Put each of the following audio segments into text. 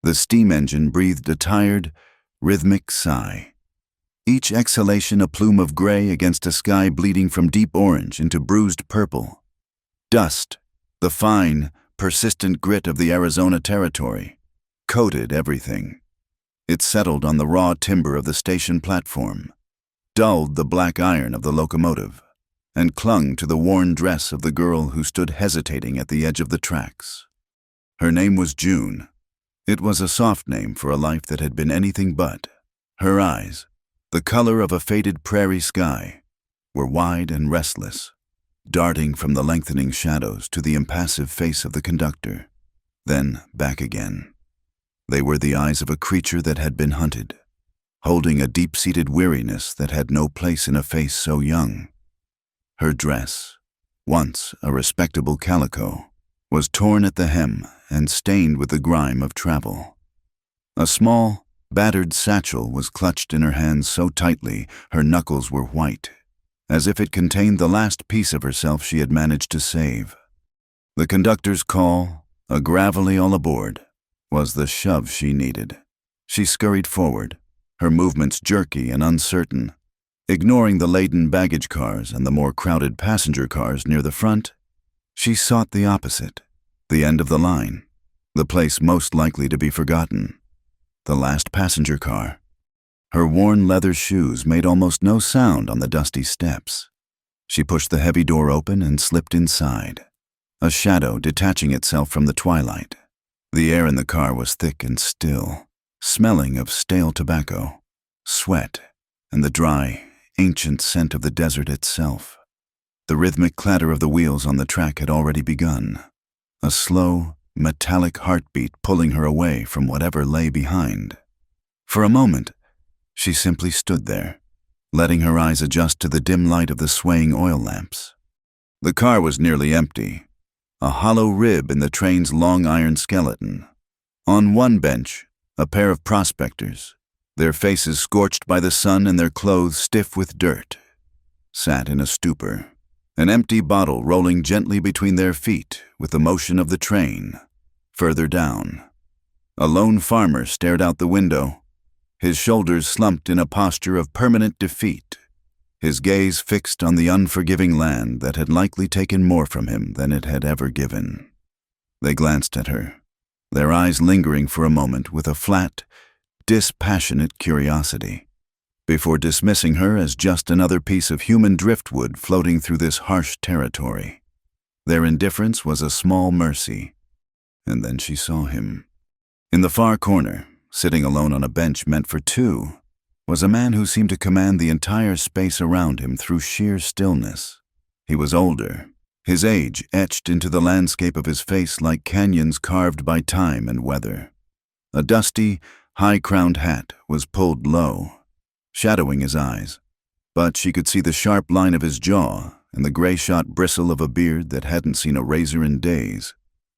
The steam engine breathed a tired, rhythmic sigh. Each exhalation a plume of gray against a sky bleeding from deep orange into bruised purple. Dust, the fine, persistent grit of the Arizona territory, coated everything. It settled on the raw timber of the station platform, dulled the black iron of the locomotive, and clung to the worn dress of the girl who stood hesitating at the edge of the tracks. Her name was June. It was a soft name for a life that had been anything but. Her eyes, the color of a faded prairie sky, were wide and restless, darting from the lengthening shadows to the impassive face of the conductor, then back again. They were the eyes of a creature that had been hunted, holding a deep-seated weariness that had no place in a face so young. Her dress, once a respectable calico, was torn at the hem and stained with the grime of travel. A small, battered satchel was clutched in her hands so tightly her knuckles were white, as if it contained the last piece of herself she had managed to save. The conductor's call, a gravelly all aboard, was the shove she needed. She scurried forward, her movements jerky and uncertain. Ignoring the laden baggage cars and the more crowded passenger cars near the front, she sought the opposite, the end of the line, the place most likely to be forgotten, the last passenger car. Her worn leather shoes made almost no sound on the dusty steps. She pushed the heavy door open and slipped inside, a shadow detaching itself from the twilight. The air in the car was thick and still, smelling of stale tobacco, sweat, and the dry, ancient scent of the desert itself. The rhythmic clatter of the wheels on the track had already begun, a slow, metallic heartbeat pulling her away from whatever lay behind. For a moment, she simply stood there, letting her eyes adjust to the dim light of the swaying oil lamps. The car was nearly empty, a hollow rib in the train's long iron skeleton. On one bench, a pair of prospectors, their faces scorched by the sun and their clothes stiff with dirt, sat in a stupor, an empty bottle rolling gently between their feet with the motion of the train. Further down, a lone farmer stared out the window, his shoulders slumped in a posture of permanent defeat, his gaze fixed on the unforgiving land that had likely taken more from him than it had ever given. They glanced at her, their eyes lingering for a moment with a flat, dispassionate curiosity, before dismissing her as just another piece of human driftwood floating through this harsh territory. Their indifference was a small mercy. And then she saw him. In the far corner, sitting alone on a bench meant for two, was a man who seemed to command the entire space around him through sheer stillness. He was older, his age etched into the landscape of his face like canyons carved by time and weather. A dusty, high-crowned hat was pulled low, shadowing his eyes, but she could see the sharp line of his jaw and the gray-shot bristle of a beard that hadn't seen a razor in days.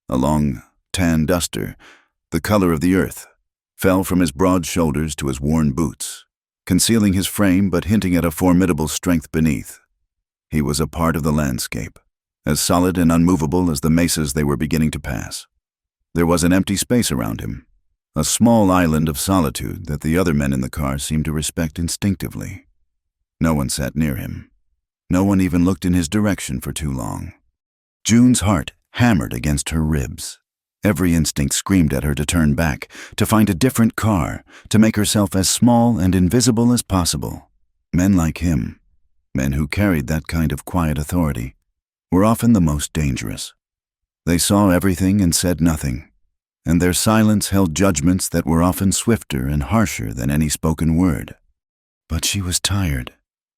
A long, tan duster, the color of the earth, fell from his broad shoulders to his worn boots, concealing his frame but hinting at a formidable strength beneath. He was a part of the landscape, as solid and unmovable as the mesas they were beginning to pass. There was an empty space around him, a small island of solitude that the other men in the car seemed to respect instinctively. No one sat near him. No one even looked in his direction for too long. June's heart hammered against her ribs. Every instinct screamed at her to turn back, to find a different car, to make herself as small and invisible as possible. Men like him, men who carried that kind of quiet authority, were often the most dangerous. They saw everything and said nothing, and their silence held judgments that were often swifter and harsher than any spoken word. But she was tired,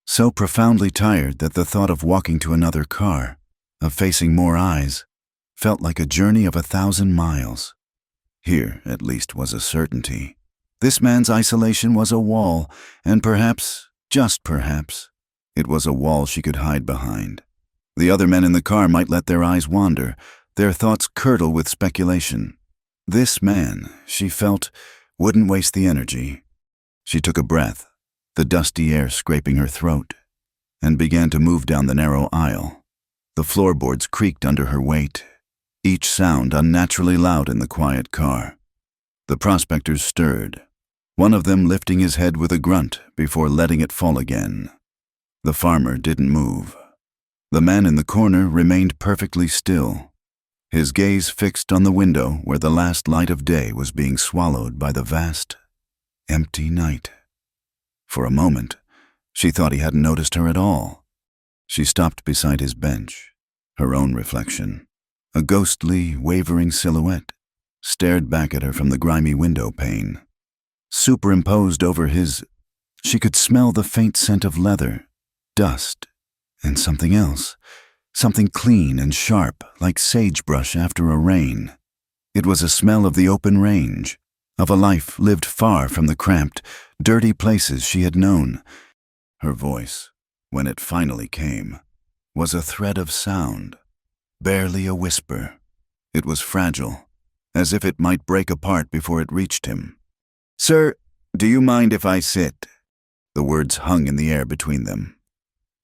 so profoundly tired that the thought of walking to another car, of facing more eyes, felt like a journey of 1,000 miles. Here, at least, was a certainty. This man's isolation was a wall, and perhaps, just perhaps, it was a wall she could hide behind. The other men in the car might let their eyes wander, their thoughts curdle with speculation. This man, she felt, wouldn't waste the energy. She took a breath, the dusty air scraping her throat, and began to move down the narrow aisle. The floorboards creaked under her weight, each sound unnaturally loud in the quiet car. The prospectors stirred, one of them lifting his head with a grunt before letting it fall again. The farmer didn't move. The man in the corner remained perfectly still, his gaze fixed on the window where the last light of day was being swallowed by the vast, empty night. For a moment, she thought he hadn't noticed her at all. She stopped beside his bench. Her own reflection, a ghostly, wavering silhouette, stared back at her from the grimy window pane. Superimposed over his, she could smell the faint scent of leather, dust, and something else, something clean and sharp like sagebrush after a rain. It was a smell of the open range, of a life lived far from the cramped, dirty places she had known. Her voice, when it finally came, was a thread of sound, barely a whisper. It was fragile, as if it might break apart before it reached him. "Sir, do you mind if I sit?" The words hung in the air between them.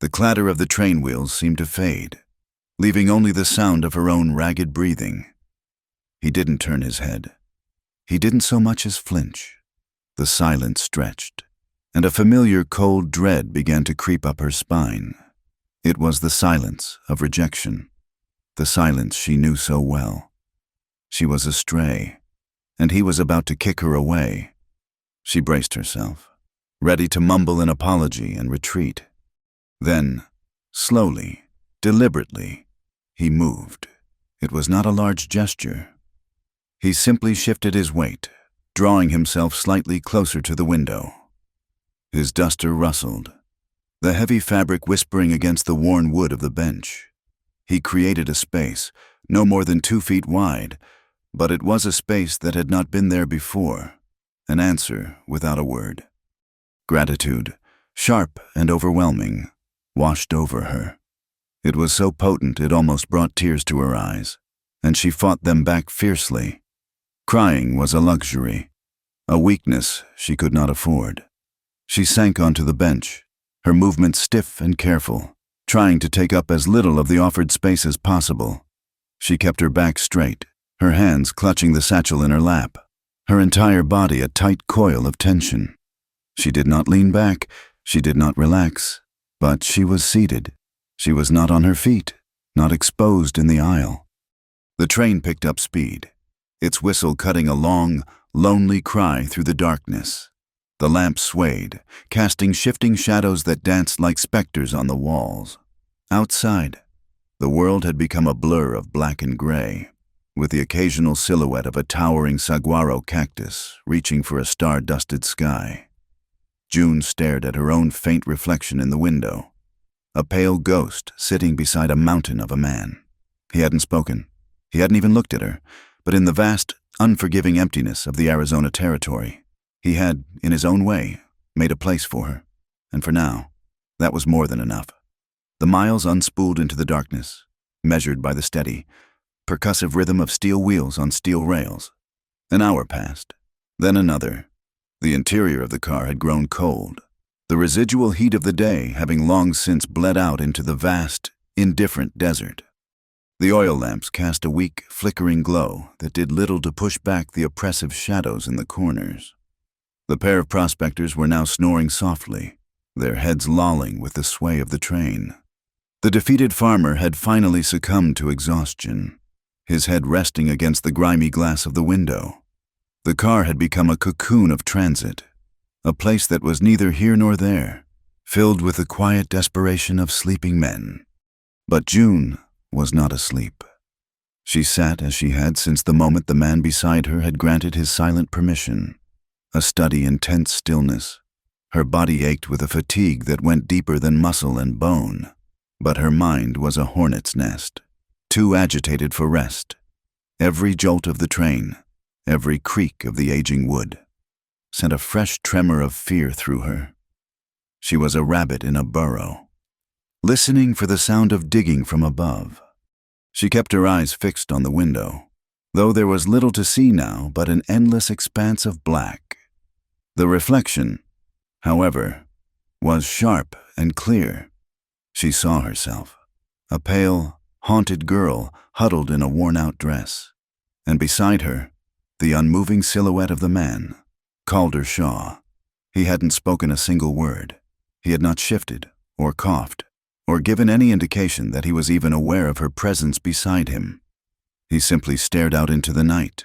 The clatter of the train wheels seemed to fade, leaving only the sound of her own ragged breathing. He didn't turn his head. He didn't so much as flinch. The silence stretched, and a familiar cold dread began to creep up her spine. It was the silence of rejection, the silence she knew so well. She was astray, and he was about to kick her away. She braced herself, ready to mumble an apology and retreat. Then, slowly, deliberately, he moved. It was not a large gesture. He simply shifted his weight, drawing himself slightly closer to the window. His duster rustled, the heavy fabric whispering against the worn wood of the bench. He created a space, no more than 2 feet wide, but it was a space that had not been there before, an answer without a word. Gratitude, sharp and overwhelming, washed over her. It was so potent it almost brought tears to her eyes, and she fought them back fiercely. Crying was a luxury, a weakness she could not afford. She sank onto the bench, her movements stiff and careful, trying to take up as little of the offered space as possible. She kept her back straight, her hands clutching the satchel in her lap, her entire body a tight coil of tension. She did not lean back, she did not relax, but she was seated. She was not on her feet, not exposed in the aisle. The train picked up speed, its whistle cutting a long, lonely cry through the darkness. The lamp swayed, casting shifting shadows that danced like specters on the walls. Outside, the world had become a blur of black and gray, with the occasional silhouette of a towering saguaro cactus reaching for a star-dusted sky. June stared at her own faint reflection in the window, a pale ghost sitting beside a mountain of a man. He hadn't spoken. He hadn't even looked at her, but in the vast, unforgiving emptiness of the Arizona territory, he had, in his own way, made a place for her, and for now, that was more than enough. The miles unspooled into the darkness, measured by the steady, percussive rhythm of steel wheels on steel rails. An hour passed, then another. The interior of the car had grown cold, the residual heat of the day having long since bled out into the vast, indifferent desert. The oil lamps cast a weak, flickering glow that did little to push back the oppressive shadows in the corners. The pair of prospectors were now snoring softly, their heads lolling with the sway of the train. The defeated farmer had finally succumbed to exhaustion, his head resting against the grimy glass of the window. The car had become a cocoon of transit, a place that was neither here nor there, filled with the quiet desperation of sleeping men. But June was not asleep. She sat as she had since the moment the man beside her had granted his silent permission, a study in tense stillness. Her body ached with a fatigue that went deeper than muscle and bone, but her mind was a hornet's nest, too agitated for rest. Every jolt of the train, every creak of the aging wood, sent a fresh tremor of fear through her. She was a rabbit in a burrow, listening for the sound of digging from above. She kept her eyes fixed on the window, though there was little to see now but an endless expanse of black. The reflection, however, was sharp and clear. She saw herself, a pale, haunted girl huddled in a worn-out dress, and beside her, the unmoving silhouette of the man, Calder Shaw. He hadn't spoken a single word. He had not shifted, or coughed, or given any indication that he was even aware of her presence beside him. He simply stared out into the night,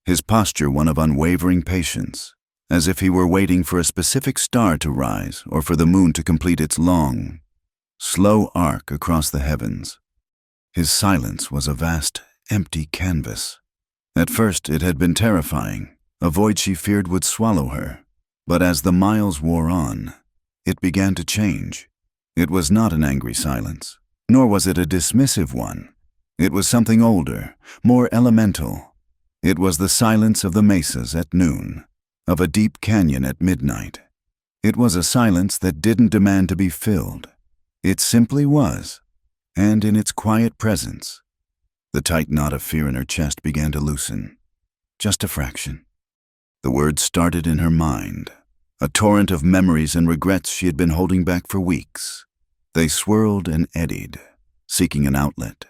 his posture one of unwavering patience, as if he were waiting for a specific star to rise or for the moon to complete its long, slow arc across the heavens. His silence was a vast, empty canvas. At first it had been terrifying, a void she feared would swallow her. But as the miles wore on, it began to change. It was not an angry silence, nor was it a dismissive one. It was something older, more elemental. It was the silence of the mesas at noon, of a deep canyon at midnight. It was a silence that didn't demand to be filled. It simply was, and in its quiet presence, the tight knot of fear in her chest began to loosen. Just a fraction. The words started in her mind, a torrent of memories and regrets she had been holding back for weeks. They swirled and eddied, seeking an outlet.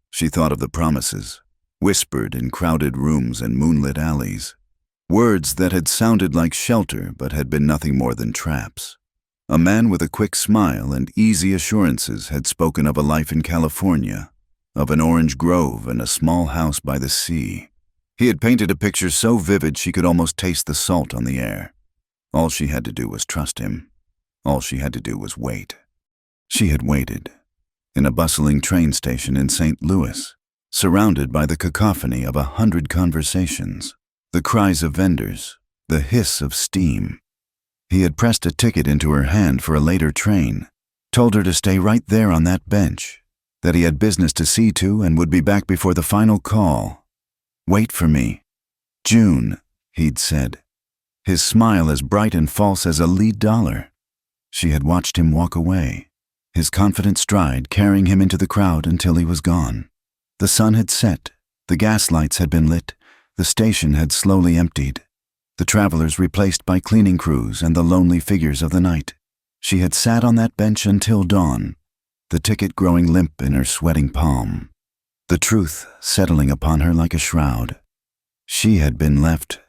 She thought of the promises, whispered in crowded rooms and moonlit alleys, words that had sounded like shelter but had been nothing more than traps. A man with a quick smile and easy assurances had spoken of a life in California, of an orange grove and a small house by the sea. He had painted a picture so vivid she could almost taste the salt on the air. All she had to do was trust him. All she had to do was wait. She had waited, in a bustling train station in St. Louis, surrounded by the cacophony of 100 conversations, the cries of vendors, the hiss of steam. He had pressed a ticket into her hand for a later train, told her to stay right there on that bench, that he had business to see to and would be back before the final call. "Wait for me. June," he'd said, his smile as bright and false as a lead dollar. She had watched him walk away, his confident stride carrying him into the crowd until he was gone. The sun had set, the gas lights had been lit, the station had slowly emptied, the travelers replaced by cleaning crews and the lonely figures of the night. She had sat on that bench until dawn, the ticket growing limp in her sweating palm, the truth settling upon her like a shroud. She had been left,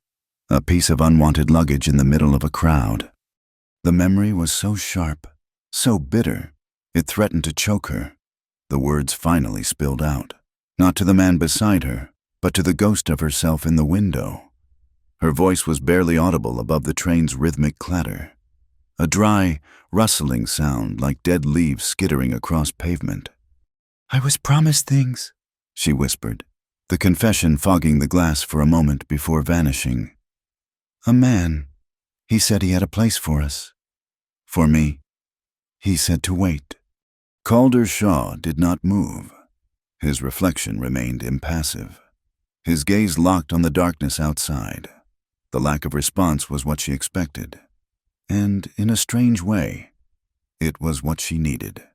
a piece of unwanted luggage in the middle of a crowd. The memory was so sharp, so bitter, it threatened to choke her. The words finally spilled out, not to the man beside her, but to the ghost of herself in the window. Her voice was barely audible above the train's rhythmic clatter, a dry, rustling sound like dead leaves skittering across pavement. "I was promised things," she whispered, the confession fogging the glass for a moment before vanishing. "A man. He said he had a place for us. For me. He said to wait." Calder Shaw did not move. His reflection remained impassive, his gaze locked on the darkness outside. The lack of response was what she expected, and in a strange way, it was what she needed.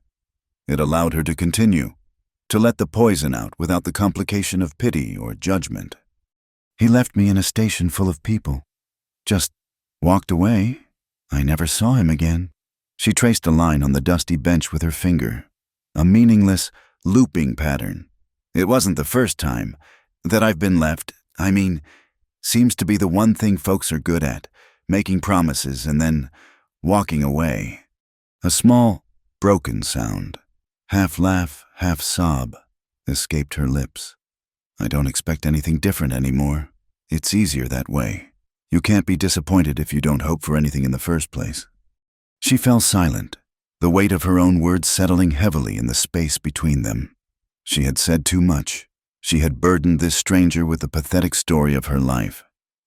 It allowed her to continue, to let the poison out without the complication of pity or judgment. "He left me in a station full of people. Just walked away. I never saw him again." She traced a line on the dusty bench with her finger, a meaningless, looping pattern. "It wasn't the first time that I've been left. Seems to be the one thing folks are good at, making promises and then walking away." A small, broken sound, half laugh, half sob, escaped her lips. "I don't expect anything different anymore. It's easier that way. You can't be disappointed if you don't hope for anything in the first place." She fell silent, the weight of her own words settling heavily in the space between them. She had said too much. She had burdened this stranger with the pathetic story of her life.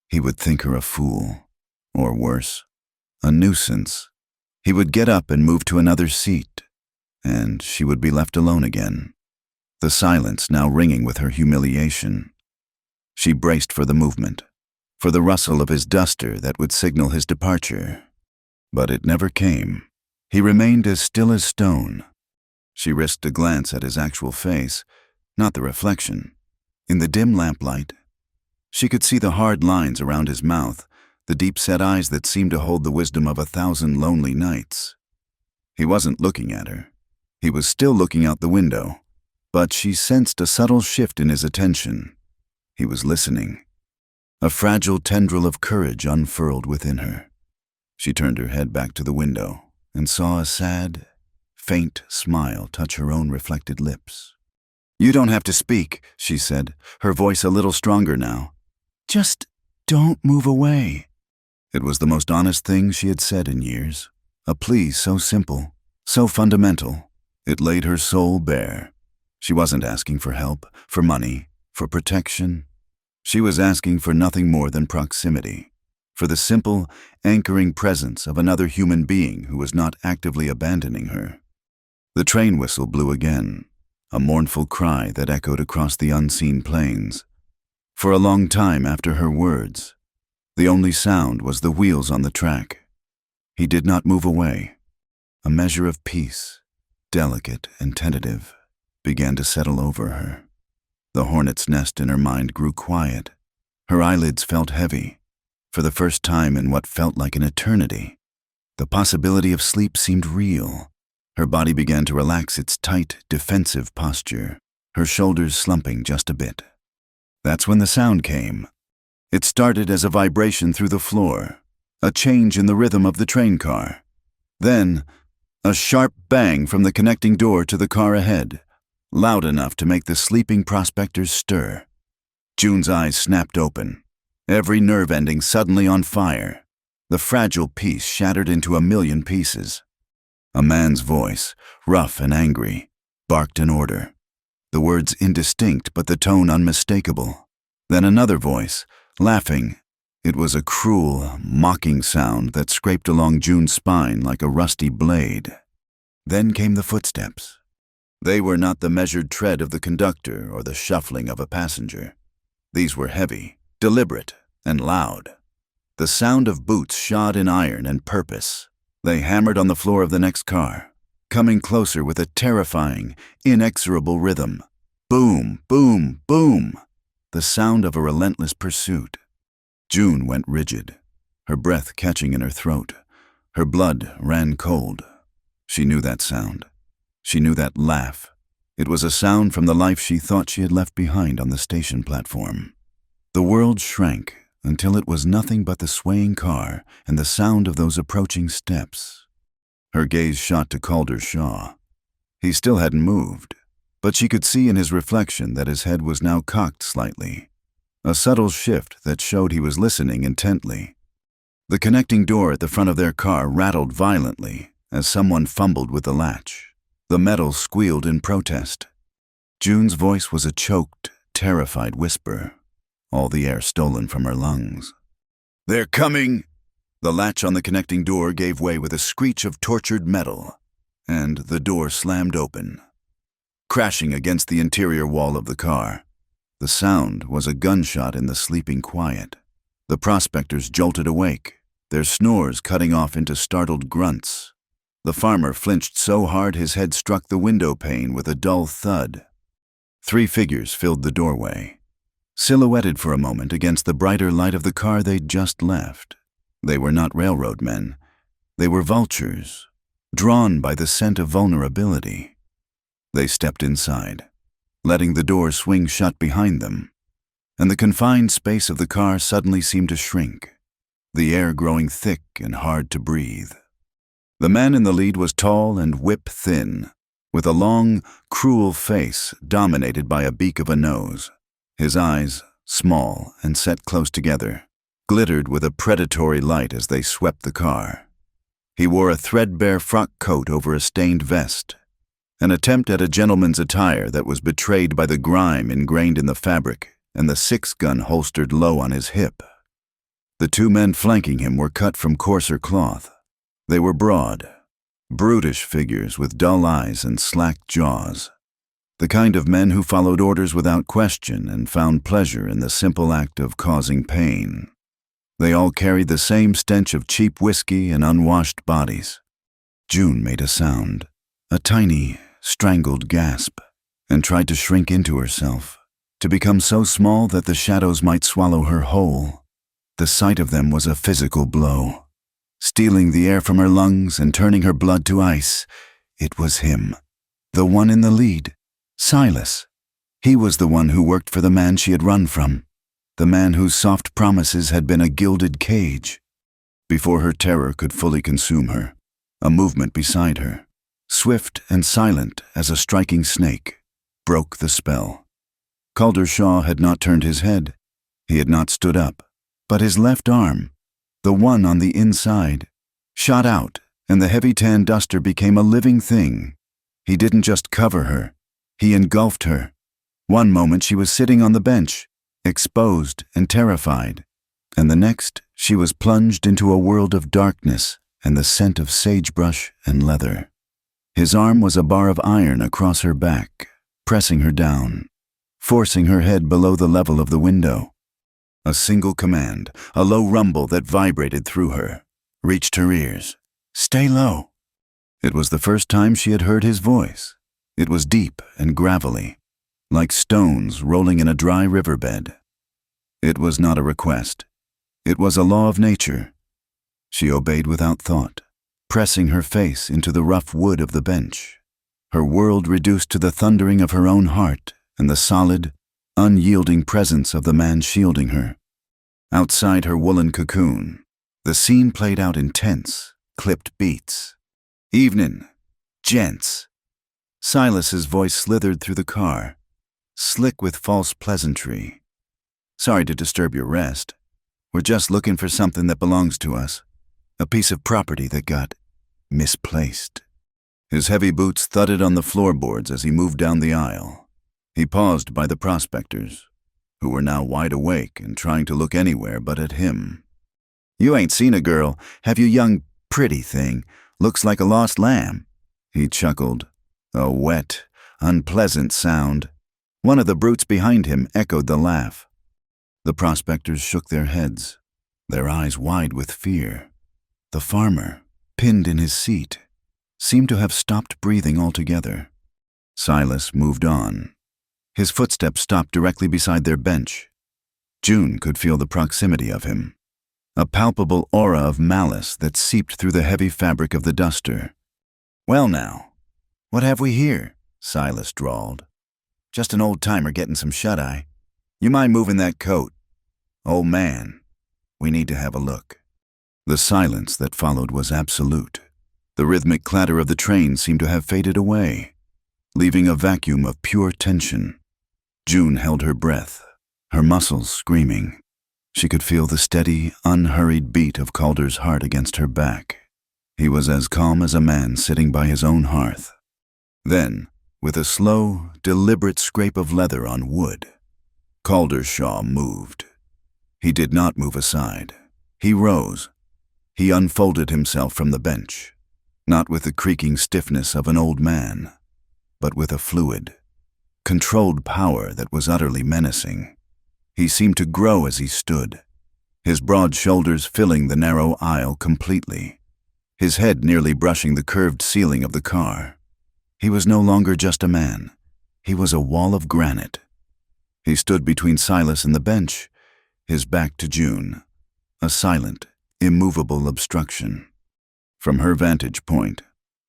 He would think her a fool, or worse, a nuisance. He would get up and move to another seat, and she would be left alone again, the silence now ringing with her humiliation. She braced for the movement, for the rustle of his duster that would signal his departure. But it never came. He remained as still as stone. She risked a glance at his actual face, not the reflection. In the dim lamplight, she could see the hard lines around his mouth, the deep-set eyes that seemed to hold the wisdom of 1,000 lonely nights. He wasn't looking at her. He was still looking out the window, but she sensed a subtle shift in his attention. He was listening. A fragile tendril of courage unfurled within her. She turned her head back to the window and saw a sad, faint smile touch her own reflected lips. "You don't have to speak," she said, her voice a little stronger now. "Just don't move away." It was the most honest thing she had said in years, a plea so simple, so fundamental. It laid her soul bare. She wasn't asking for help, for money, for protection. She was asking for nothing more than proximity, for the simple, anchoring presence of another human being who was not actively abandoning her. The train whistle blew again, a mournful cry that echoed across the unseen plains. For a long time after her words, the only sound was the wheels on the track. He did not move away. A measure of peace, delicate and tentative, began to settle over her. The hornet's nest in her mind grew quiet. Her eyelids felt heavy, for the first time in what felt like an eternity. The possibility of sleep seemed real. Her body began to relax its tight, defensive posture, her shoulders slumping just a bit. That's when the sound came. It started as a vibration through the floor, a change in the rhythm of the train car. Then, a sharp bang from the connecting door to the car ahead, loud enough to make the sleeping prospectors stir. June's eyes snapped open, every nerve ending suddenly on fire. The fragile piece shattered into a million pieces. A man's voice, rough and angry, barked an order. The words indistinct, but the tone unmistakable. Then another voice, laughing. It was a cruel, mocking sound that scraped along June's spine like a rusty blade. Then came the footsteps. They were not the measured tread of the conductor or the shuffling of a passenger. These were heavy, deliberate, and loud. The sound of boots shod in iron and purpose. They hammered on the floor of the next car, coming closer with a terrifying, inexorable rhythm. Boom, boom, boom. The sound of a relentless pursuit. June went rigid, her breath catching in her throat. Her blood ran cold. She knew that sound. She knew that laugh. It was a sound from the life she thought she had left behind on the station platform. The world shrank until it was nothing but the swaying car and the sound of those approaching steps. Her gaze shot to Calder Shaw. He still hadn't moved, but she could see in his reflection that his head was now cocked slightly, a subtle shift that showed he was listening intently. The connecting door at the front of their car rattled violently as someone fumbled with the latch. The metal squealed in protest. June's voice was a choked, terrified whisper, all the air stolen from her lungs. "They're coming!" The latch on the connecting door gave way with a screech of tortured metal, and the door slammed open, crashing against the interior wall of the car. The sound was a gunshot in the sleeping quiet. The prospectors jolted awake, their snores cutting off into startled grunts. The farmer flinched so hard his head struck the window pane with a dull thud. 3 figures filled the doorway, silhouetted for a moment against the brighter light of the car they'd just left. They were not railroad men. They were vultures, drawn by the scent of vulnerability. They stepped inside, letting the door swing shut behind them, and the confined space of the car suddenly seemed to shrink, the air growing thick and hard to breathe. The man in the lead was tall and whip-thin, with a long, cruel face dominated by a beak of a nose. His eyes, small and set close together, glittered with a predatory light as they swept the car. He wore a threadbare frock coat over a stained vest, an attempt at a gentleman's attire that was betrayed by the grime ingrained in the fabric and the 6-gun holstered low on his hip. The 2 men flanking him were cut from coarser cloth. They were broad, brutish figures with dull eyes and slack jaws, the kind of men who followed orders without question and found pleasure in the simple act of causing pain. They all carried the same stench of cheap whiskey and unwashed bodies. June made a sound, a tiny, strangled gasp, and tried to shrink into herself, to become so small that the shadows might swallow her whole. The sight of them was a physical blow, stealing the air from her lungs and turning her blood to ice. It was him, the one in the lead, Silas. He was the one who worked for the man she had run from, the man whose soft promises had been a gilded cage. Before her terror could fully consume her, a movement beside her, swift and silent as a striking snake, broke the spell. Calder Shaw had not turned his head. He had not stood up, but his left arm, the one on the inside, shot out, and the heavy tan duster became a living thing. He didn't just cover her, he engulfed her. One moment she was sitting on the bench, exposed and terrified, and the next she was plunged into a world of darkness and the scent of sagebrush and leather. His arm was a bar of iron across her back, pressing her down, forcing her head below the level of the window. A single command, a low rumble that vibrated through her, reached her ears. "Stay low." It was the first time she had heard his voice. It was deep and gravelly, like stones rolling in a dry riverbed. It was not a request. It was a law of nature. She obeyed without thought, pressing her face into the rough wood of the bench, her world reduced to the thundering of her own heart and the solid, unyielding presence of the man shielding her. Outside her woolen cocoon, the scene played out in tense, clipped beats. "Evenin', gents." Silas's voice slithered through the car, slick with false pleasantry. "Sorry to disturb your rest. We're just looking for something that belongs to us, a piece of property that got misplaced." His heavy boots thudded on the floorboards as he moved down the aisle. He paused by the prospectors, who were now wide awake and trying to look anywhere but at him. "You ain't seen a girl, have you, young pretty thing? Looks like a lost lamb." He chuckled, a wet, unpleasant sound. One of the brutes behind him echoed the laugh. The prospectors shook their heads, their eyes wide with fear. The farmer, pinned in his seat, seemed to have stopped breathing altogether. Silas moved on. His footsteps stopped directly beside their bench. June could feel the proximity of him, a palpable aura of malice that seeped through the heavy fabric of the duster. "Well now, what have we here?" Silas drawled. "Just an old-timer getting some shut-eye. You mind moving that coat? Old man, we need to have a look." The silence that followed was absolute. The rhythmic clatter of the train seemed to have faded away, leaving a vacuum of pure tension. June held her breath, her muscles screaming. She could feel the steady, unhurried beat of Calder's heart against her back. He was as calm as a man sitting by his own hearth. Then, with a slow, deliberate scrape of leather on wood, Calder Shaw moved. He did not move aside. He rose. He unfolded himself from the bench, not with the creaking stiffness of an old man, but with a fluid, controlled power that was utterly menacing. He seemed to grow as he stood, his broad shoulders filling the narrow aisle completely, his head nearly brushing the curved ceiling of the car. He was no longer just a man. He was a wall of granite. He stood between Silas and the bench, his back to June, a silent, immovable obstruction. From her vantage point,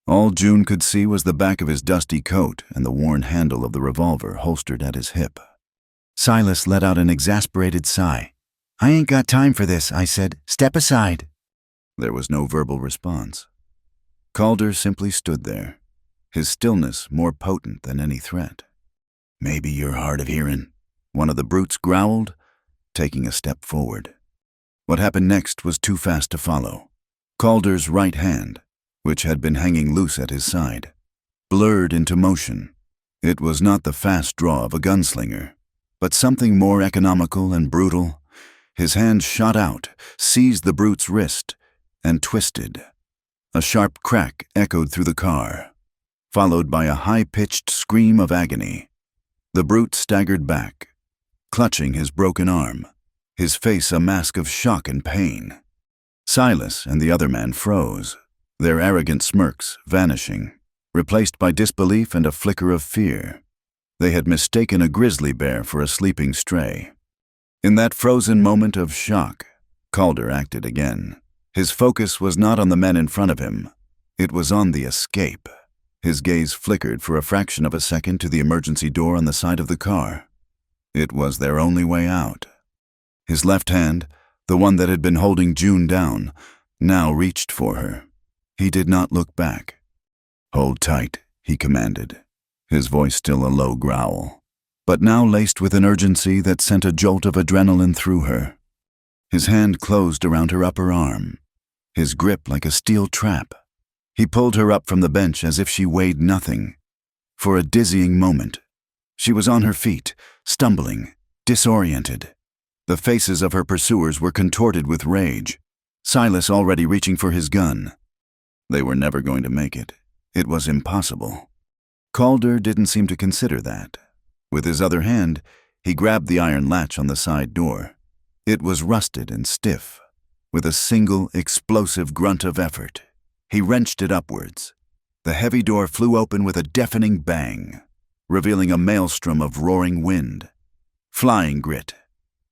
all June could see was the back of his dusty coat and the worn handle of the revolver holstered at his hip. Silas let out an exasperated sigh. "I ain't got time for this," I said. "Step aside." There was no verbal response. Calder simply stood there, his stillness more potent than any threat. "Maybe you're hard of hearing," one of the brutes growled, taking a step forward. What happened next was too fast to follow. Calder's right hand, which had been hanging loose at his side, blurred into motion. It was not the fast draw of a gunslinger, but something more economical and brutal. His hand shot out, seized the brute's wrist, and twisted. A sharp crack echoed through the car, followed by a high-pitched scream of agony. The brute staggered back, clutching his broken arm, his face a mask of shock and pain. Silas and the other man froze, their arrogant smirks vanishing, replaced by disbelief and a flicker of fear. They had mistaken a grizzly bear for a sleeping stray. In that frozen moment of shock, Calder acted again. His focus was not on the men in front of him. It was on the escape. His gaze flickered for a fraction of a second to the emergency door on the side of the car. It was their only way out. His left hand, the one that had been holding June down, now reached for her. He did not look back. "Hold tight," he commanded, his voice still a low growl, but now laced with an urgency that sent a jolt of adrenaline through her. His hand closed around her upper arm, his grip like a steel trap. He pulled her up from the bench as if she weighed nothing. For a dizzying moment, she was on her feet, stumbling, disoriented. The faces of her pursuers were contorted with rage, Silas already reaching for his gun. They were never going to make it. It was impossible. Calder didn't seem to consider that. With his other hand, he grabbed the iron latch on the side door. It was rusted and stiff. With a single, explosive grunt of effort, he wrenched it upwards. The heavy door flew open with a deafening bang, revealing a maelstrom of roaring wind, flying grit,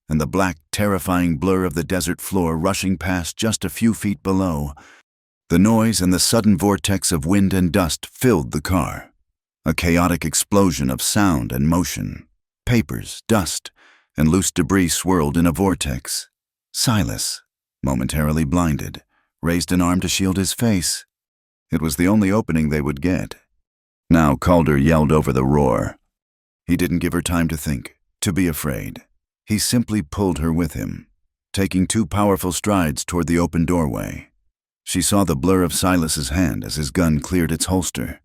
and the black, terrifying blur of the desert floor rushing past just a few feet below. The noise and the sudden vortex of wind and dust filled the car, a chaotic explosion of sound and motion. Papers, dust, and loose debris swirled in a vortex. Silas, momentarily blinded, raised an arm to shield his face. It was the only opening they would get. Now Calder yelled over the roar. He didn't give her time to think, to be afraid. He simply pulled her with him, taking 2 powerful strides toward the open doorway. She saw the blur of Silas's hand as his gun cleared its holster.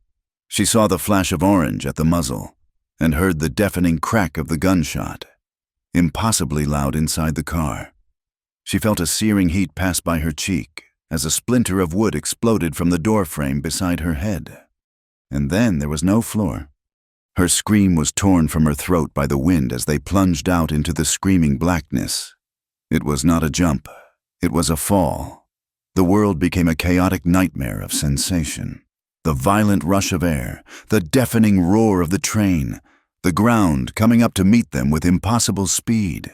She saw the flash of orange at the muzzle, and heard the deafening crack of the gunshot, impossibly loud inside the car. She felt a searing heat pass by her cheek as a splinter of wood exploded from the door frame beside her head. And then there was no floor. Her scream was torn from her throat by the wind as they plunged out into the screaming blackness. It was not a jump. It was a fall. The world became a chaotic nightmare of sensation. The violent rush of air, the deafening roar of the train, the ground coming up to meet them with impossible speed.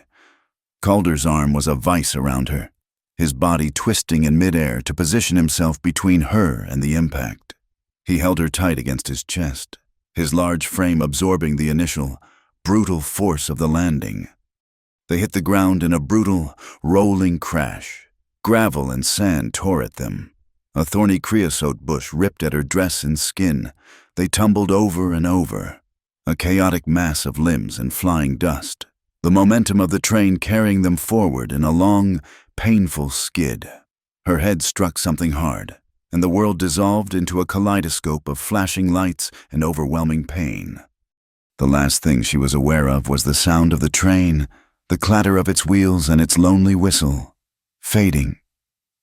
Calder's arm was a vice around her, his body twisting in midair to position himself between her and the impact. He held her tight against his chest, his large frame absorbing the initial, brutal force of the landing. They hit the ground in a brutal, rolling crash. Gravel and sand tore at them. A thorny creosote bush ripped at her dress and skin. They tumbled over and over, a chaotic mass of limbs and flying dust, the momentum of the train carrying them forward in a long, painful skid. Her head struck something hard, and the world dissolved into a kaleidoscope of flashing lights and overwhelming pain. The last thing she was aware of was the sound of the train, the clatter of its wheels and its lonely whistle, fading,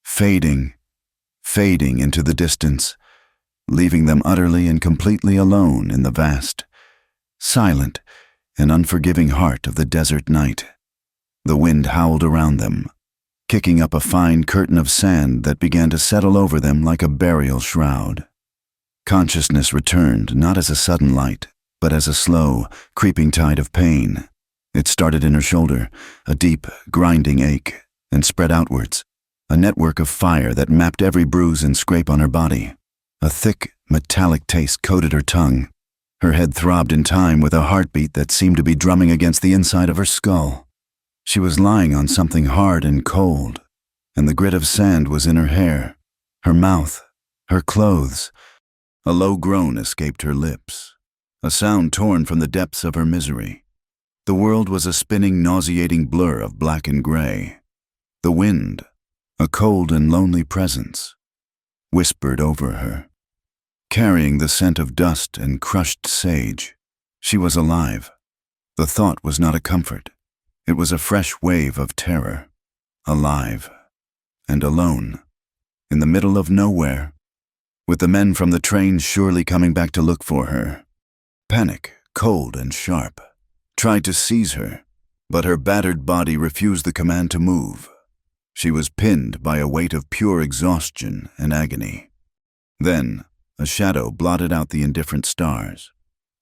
fading, fading into the distance, leaving them utterly and completely alone in the vast, silent, and unforgiving heart of the desert night. The wind howled around them, kicking up a fine curtain of sand that began to settle over them like a burial shroud. Consciousness returned not as a sudden light, but as a slow, creeping tide of pain. It started in her shoulder, a deep, grinding ache, and spread outwards, a network of fire that mapped every bruise and scrape on her body. A thick, metallic taste coated her tongue. Her head throbbed in time with a heartbeat that seemed to be drumming against the inside of her skull. She was lying on something hard and cold, and the grit of sand was in her hair, her mouth, her clothes. A low groan escaped her lips, a sound torn from the depths of her misery. The world was a spinning, nauseating blur of black and gray. The wind, a cold and lonely presence, whispered over her, carrying the scent of dust and crushed sage. She was alive. The thought was not a comfort. It was a fresh wave of terror. Alive and alone, in the middle of nowhere, with the men from the train surely coming back to look for her. Panic, cold and sharp, tried to seize her, but her battered body refused the command to move. She was pinned by a weight of pure exhaustion and agony. Then, a shadow blotted out the indifferent stars.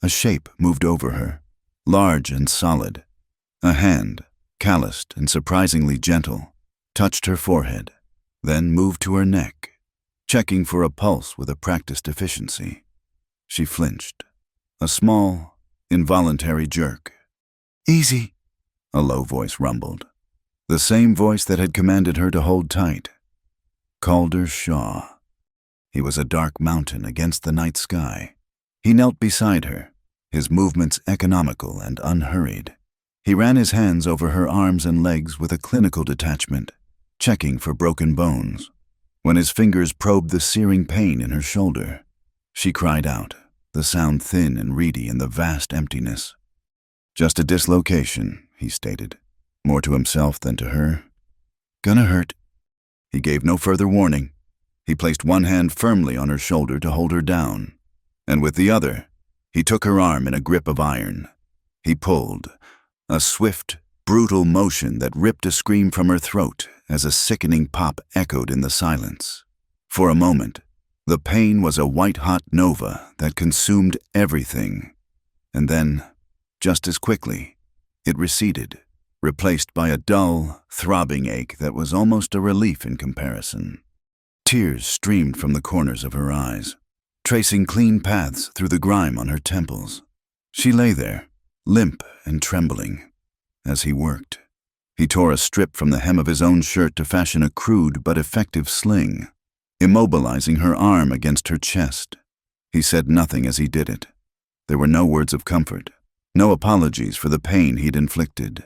A shape moved over her, large and solid. A hand, calloused and surprisingly gentle, touched her forehead, then moved to her neck, checking for a pulse with a practiced efficiency. She flinched. A small, involuntary jerk. "Easy," a low voice rumbled. The same voice that had commanded her to hold tight. Calder Shaw. He was a dark mountain against the night sky. He knelt beside her, his movements economical and unhurried. He ran his hands over her arms and legs with a clinical detachment, checking for broken bones. When his fingers probed the searing pain in her shoulder, she cried out, the sound thin and reedy in the vast emptiness. "Just a dislocation," he stated, more to himself than to her. "Gonna hurt." He gave no further warning. He placed one hand firmly on her shoulder to hold her down, and with the other, he took her arm in a grip of iron. He pulled, a swift, brutal motion that ripped a scream from her throat as a sickening pop echoed in the silence. For a moment, the pain was a white-hot nova that consumed everything, and then, just as quickly, it receded, replaced by a dull, throbbing ache that was almost a relief in comparison. Tears streamed from the corners of her eyes, tracing clean paths through the grime on her temples. She lay there, limp and trembling, as he worked. He tore a strip from the hem of his own shirt to fashion a crude but effective sling, immobilizing her arm against her chest. He said nothing as he did it. There were no words of comfort, no apologies for the pain he'd inflicted.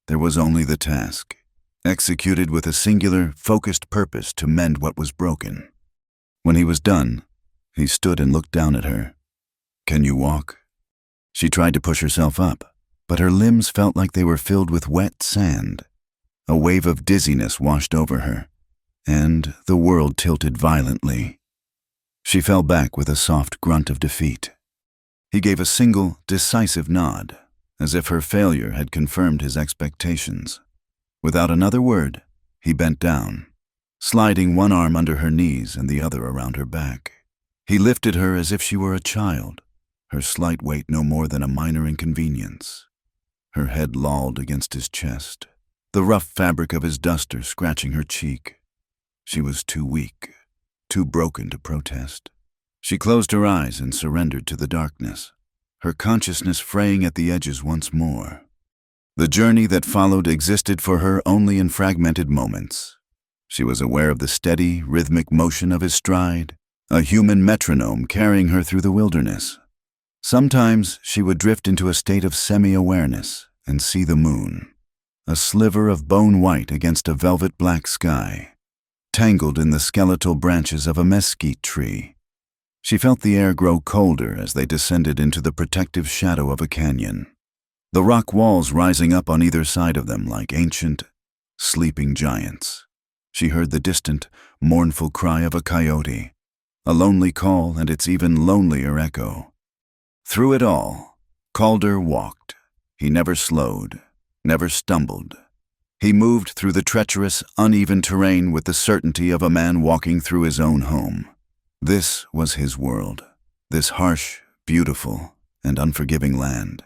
There was only the task, executed with a singular, focused purpose to mend what was broken. When he was done, he stood and looked down at her. "Can you walk?" She tried to push herself up, but her limbs felt like they were filled with wet sand. A wave of dizziness washed over her, and the world tilted violently. She fell back with a soft grunt of defeat. He gave a single, decisive nod, as if her failure had confirmed his expectations. Without another word, he bent down, sliding one arm under her knees and the other around her back. He lifted her as if she were a child, her slight weight no more than a minor inconvenience. Her head lolled against his chest, the rough fabric of his duster scratching her cheek. She was too weak, too broken to protest. She closed her eyes and surrendered to the darkness, her consciousness fraying at the edges once more. The journey that followed existed for her only in fragmented moments. She was aware of the steady, rhythmic motion of his stride, a human metronome carrying her through the wilderness. Sometimes she would drift into a state of semi-awareness and see the moon, a sliver of bone white against a velvet black sky, tangled in the skeletal branches of a mesquite tree. She felt the air grow colder as they descended into the protective shadow of a canyon, the rock walls rising up on either side of them like ancient, sleeping giants. She heard the distant, mournful cry of a coyote, a lonely call and its even lonelier echo. Through it all, Calder walked. He never slowed, never stumbled. He moved through the treacherous, uneven terrain with the certainty of a man walking through his own home. This was his world, this harsh, beautiful, and unforgiving land.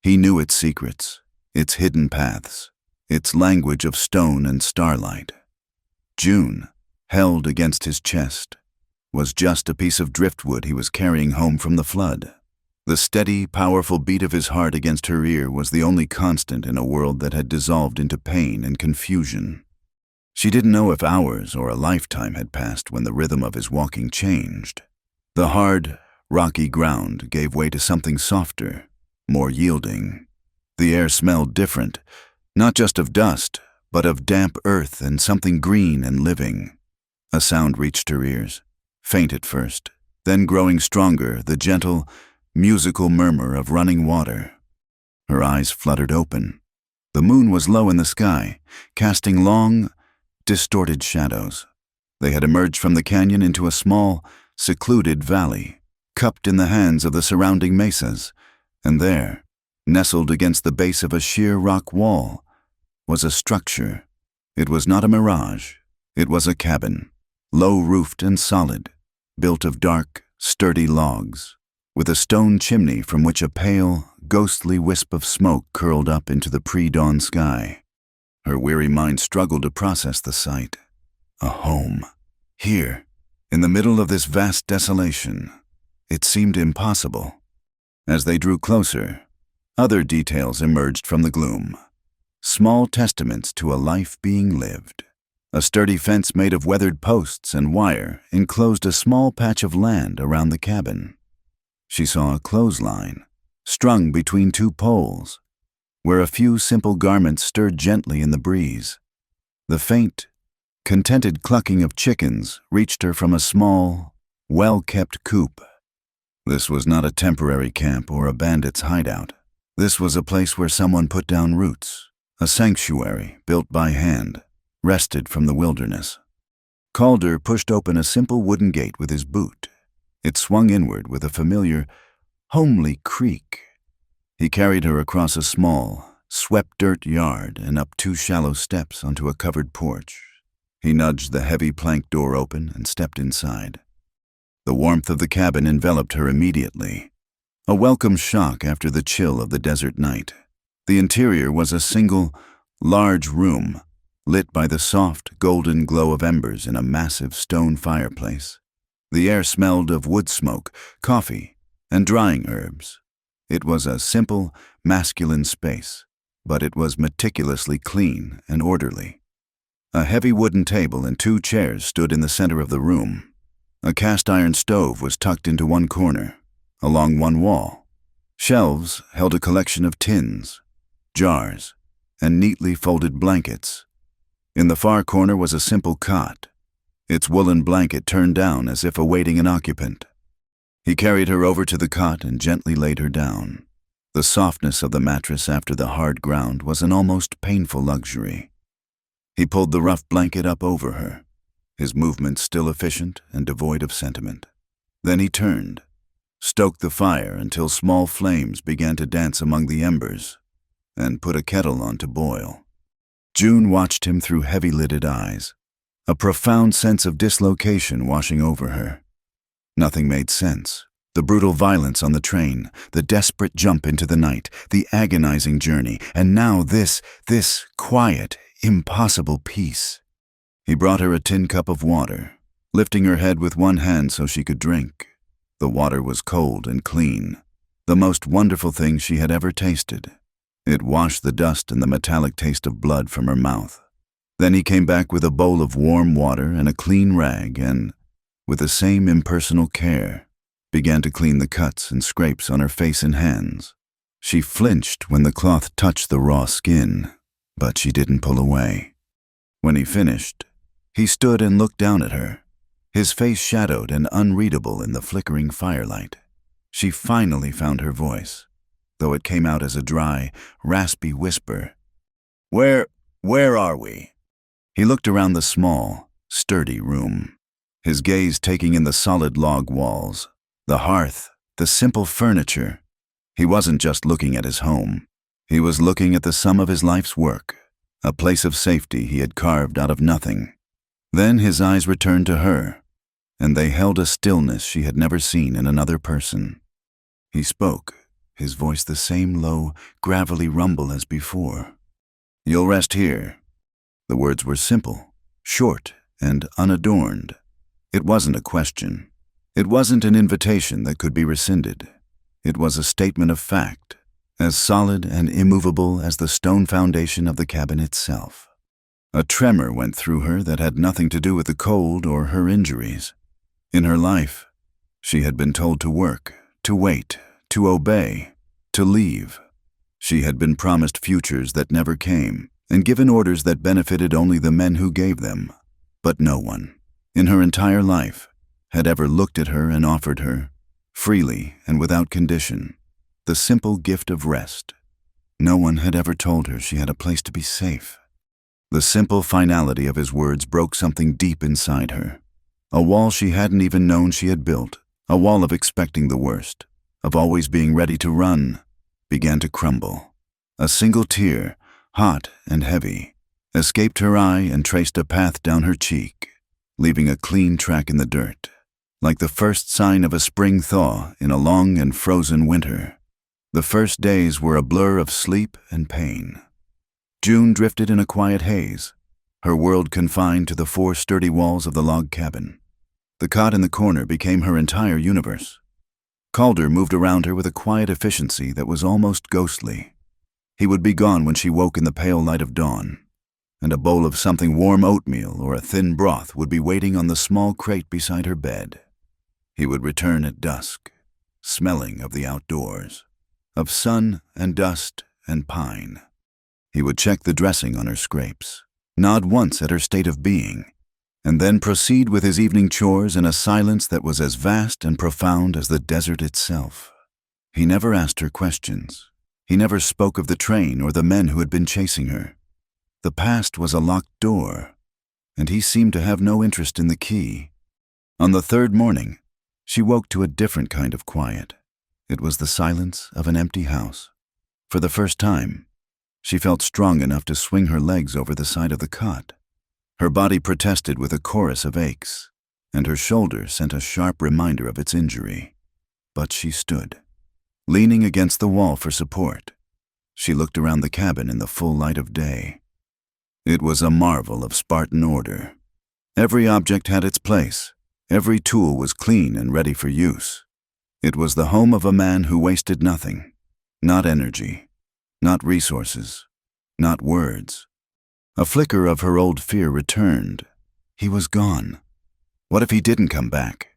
He knew its secrets, its hidden paths, its language of stone and starlight. June, held against his chest, was just a piece of driftwood he was carrying home from the flood. The steady, powerful beat of his heart against her ear was the only constant in a world that had dissolved into pain and confusion. She didn't know if hours or a lifetime had passed when the rhythm of his walking changed. The hard, rocky ground gave way to something softer, more yielding. The air smelled different, not just of dust, but of damp earth and something green and living. A sound reached her ears, faint at first, then growing stronger, the gentle, musical murmur of running water. Her eyes fluttered open. The moon was low in the sky, casting long, distorted shadows. They had emerged from the canyon into a small, secluded valley, cupped in the hands of the surrounding mesas, and there, nestled against the base of a sheer rock wall, was a structure. It was not a mirage. It was a cabin, low-roofed and solid, built of dark, sturdy logs, with a stone chimney from which a pale, ghostly wisp of smoke curled up into the pre-dawn sky. Her weary mind struggled to process the sight. A home. Here, in the middle of this vast desolation. It seemed impossible. As they drew closer, other details emerged from the gloom. small testaments to a life being lived. A sturdy fence made of weathered posts and wire enclosed a small patch of land around the cabin. She saw a clothesline, strung between two poles, where a few simple garments stirred gently in the breeze. The faint, contented clucking of chickens reached her from a small, well-kept coop. This was not a temporary camp or a bandit's hideout. This was a place where someone put down roots, a sanctuary built by hand, wrested from the wilderness. Calder pushed open a simple wooden gate with his boot. It swung inward with a familiar, homely creak. He carried her across a small, swept dirt yard and up two shallow steps onto a covered porch. He nudged the heavy plank door open and stepped inside. The warmth of the cabin enveloped her immediately, a welcome shock after the chill of the desert night. The interior was a single, large room, lit by the soft, golden glow of embers in a massive stone fireplace. The air smelled of wood smoke, coffee, and drying herbs. It was a simple, masculine space, but it was meticulously clean and orderly. A heavy wooden table and two chairs stood in the center of the room. A cast-iron stove was tucked into one corner, along one wall. Shelves held a collection of tins, jars, and neatly folded blankets. In the far corner was a simple cot, its woolen blanket turned down as if awaiting an occupant. He carried her over to the cot and gently laid her down. The softness of the mattress after the hard ground was an almost painful luxury. He pulled the rough blanket up over her, his movements still efficient and devoid of sentiment. Then he turned, stoked the fire until small flames began to dance among the embers, and put a kettle on to boil. June watched him through heavy-lidded eyes, a profound sense of dislocation washing over her. Nothing made sense. The brutal violence on the train, the desperate jump into the night, the agonizing journey, and now this quiet, impossible peace. He brought her a tin cup of water, lifting her head with one hand so she could drink. The water was cold and clean, the most wonderful thing she had ever tasted. It washed the dust and the metallic taste of blood from her mouth. Then he came back with a bowl of warm water and a clean rag and, with the same impersonal care, began to clean the cuts and scrapes on her face and hands. She flinched when the cloth touched the raw skin, but she didn't pull away. When he finished, he stood and looked down at her, his face shadowed and unreadable in the flickering firelight. She finally found her voice, though it came out as a dry, raspy whisper. Where are we?" He looked around the small, sturdy room, his gaze taking in the solid log walls, the hearth, the simple furniture. He wasn't just looking at his home. He was looking at the sum of his life's work, a place of safety he had carved out of nothing. Then his eyes returned to her, and they held a stillness she had never seen in another person. He spoke, his voice the same low, gravelly rumble as before. "You'll rest here." The words were simple, short, and unadorned. It wasn't a question. It wasn't an invitation that could be rescinded. It was a statement of fact, as solid and immovable as the stone foundation of the cabin itself. A tremor went through her that had nothing to do with the cold or her injuries. In her life, she had been told to work, to wait, to obey, to leave. She had been promised futures that never came, and given orders that benefited only the men who gave them. But no one, in her entire life, had ever looked at her and offered her, freely and without condition, the simple gift of rest. No one had ever told her she had a place to be safe. The simple finality of his words broke something deep inside her. A wall she hadn't even known she had built, a wall of expecting the worst, of always being ready to run, began to crumble. A single tear, hot and heavy, escaped her eye and traced a path down her cheek, leaving a clean track in the dirt, like the first sign of a spring thaw in a long and frozen winter. The first days were a blur of sleep and pain. June drifted in a quiet haze, her world confined to the four sturdy walls of the log cabin. The cot in the corner became her entire universe. Calder moved around her with a quiet efficiency that was almost ghostly. He would be gone when she woke in the pale light of dawn, and a bowl of something warm oatmeal or a thin broth would be waiting on the small crate beside her bed. He would return at dusk, smelling of the outdoors, of sun and dust and pine. He would check the dressing on her scrapes, nod once at her state of being, and then proceed with his evening chores in a silence that was as vast and profound as the desert itself. He never asked her questions. He never spoke of the train or the men who had been chasing her. The past was a locked door, and he seemed to have no interest in the key. On the third morning, she woke to a different kind of quiet. It was the silence of an empty house. For the first time, she felt strong enough to swing her legs over the side of the cot. Her body protested with a chorus of aches, and her shoulder sent a sharp reminder of its injury. But she stood, leaning against the wall for support. She looked around the cabin in the full light of day. It was a marvel of Spartan order. Every object had its place. Every tool was clean and ready for use. It was the home of a man who wasted nothing, not energy, not resources, not words. A flicker of her old fear returned. He was gone. What if he didn't come back?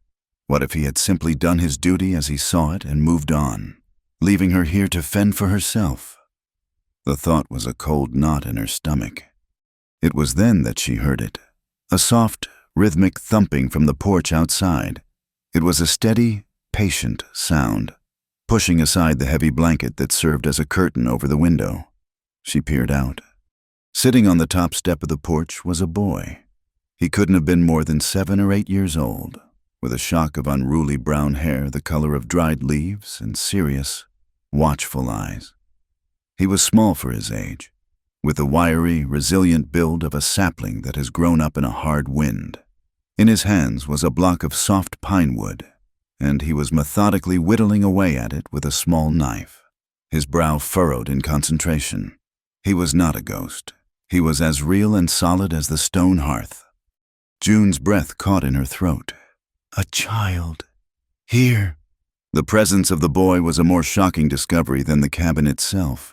What if he had simply done his duty as he saw it and moved on, leaving her here to fend for herself? The thought was a cold knot in her stomach. It was then that she heard it, a soft, rhythmic thumping from the porch outside. It was a steady, patient sound, pushing aside the heavy blanket that served as a curtain over the window. She peered out. Sitting on the top step of the porch was a boy. He couldn't have been more than 7 or 8 years old, with a shock of unruly brown hair the color of dried leaves and serious, watchful eyes. He was small for his age, with the wiry, resilient build of a sapling that has grown up in a hard wind. In his hands was a block of soft pine wood, and he was methodically whittling away at it with a small knife, his brow furrowed in concentration. He was not a ghost. He was as real and solid as the stone hearth. June's breath caught in her throat. A child. Here. The presence of the boy was a more shocking discovery than the cabin itself.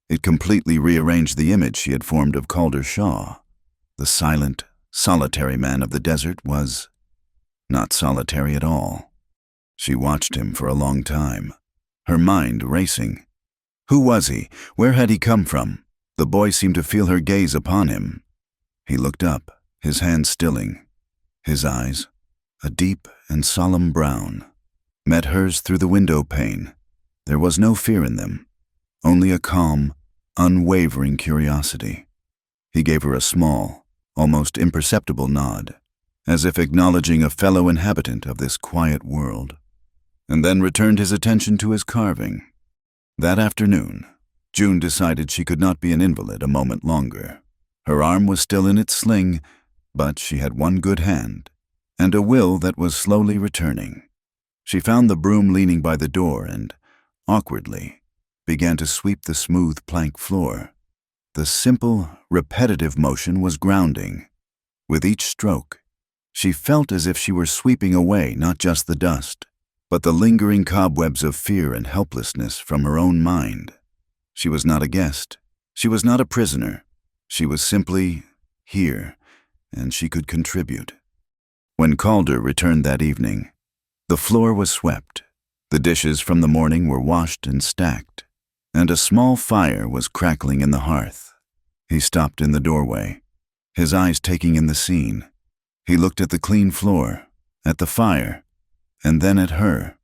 It completely rearranged the image she had formed of Calder Shaw. The silent, solitary man of the desert was not solitary at all. She watched him for a long time, her mind racing. Who was he? Where had he come from? The boy seemed to feel her gaze upon him. He looked up, his hand stilling. His eyes, a deep and solemn brown, met hers through the window pane. There was no fear in them, only a calm, unwavering curiosity. He gave her a small, almost imperceptible nod, as if acknowledging a fellow inhabitant of this quiet world, and then returned his attention to his carving. That afternoon, June decided she could not be an invalid a moment longer. Her arm was still in its sling, but she had one good hand, and a will that was slowly returning. She found the broom leaning by the door and, awkwardly, began to sweep the smooth plank floor. The simple, repetitive motion was grounding. With each stroke, she felt as if she were sweeping away not just the dust, but the lingering cobwebs of fear and helplessness from her own mind. She was not a guest. She was not a prisoner. She was simply here, and she could contribute. When Calder returned that evening, the floor was swept, the dishes from the morning were washed and stacked, and a small fire was crackling in the hearth. He stopped in the doorway, his eyes taking in the scene. He looked at the clean floor, at the fire, and then at her,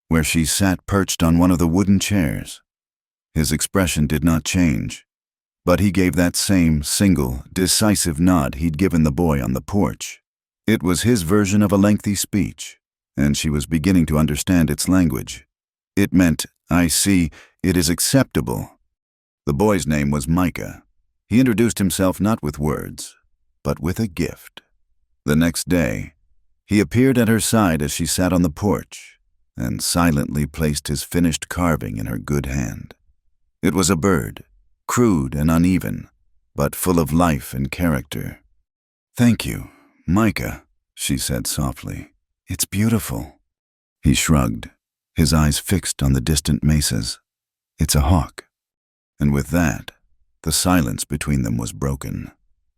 where she sat perched on one of the wooden chairs. His expression did not change, but he gave that same single, decisive nod he'd given the boy on the porch. It was his version of a lengthy speech, and she was beginning to understand its language. It meant, "I see, it is acceptable." The boy's name was Micah. He introduced himself not with words, but with a gift. The next day, he appeared at her side as she sat on the porch, and silently placed his finished carving in her good hand. It was a bird, crude and uneven, but full of life and character. "Thank you, Micah," she said softly. "It's beautiful." He shrugged, his eyes fixed on the distant mesas. "It's a hawk." And with that, the silence between them was broken.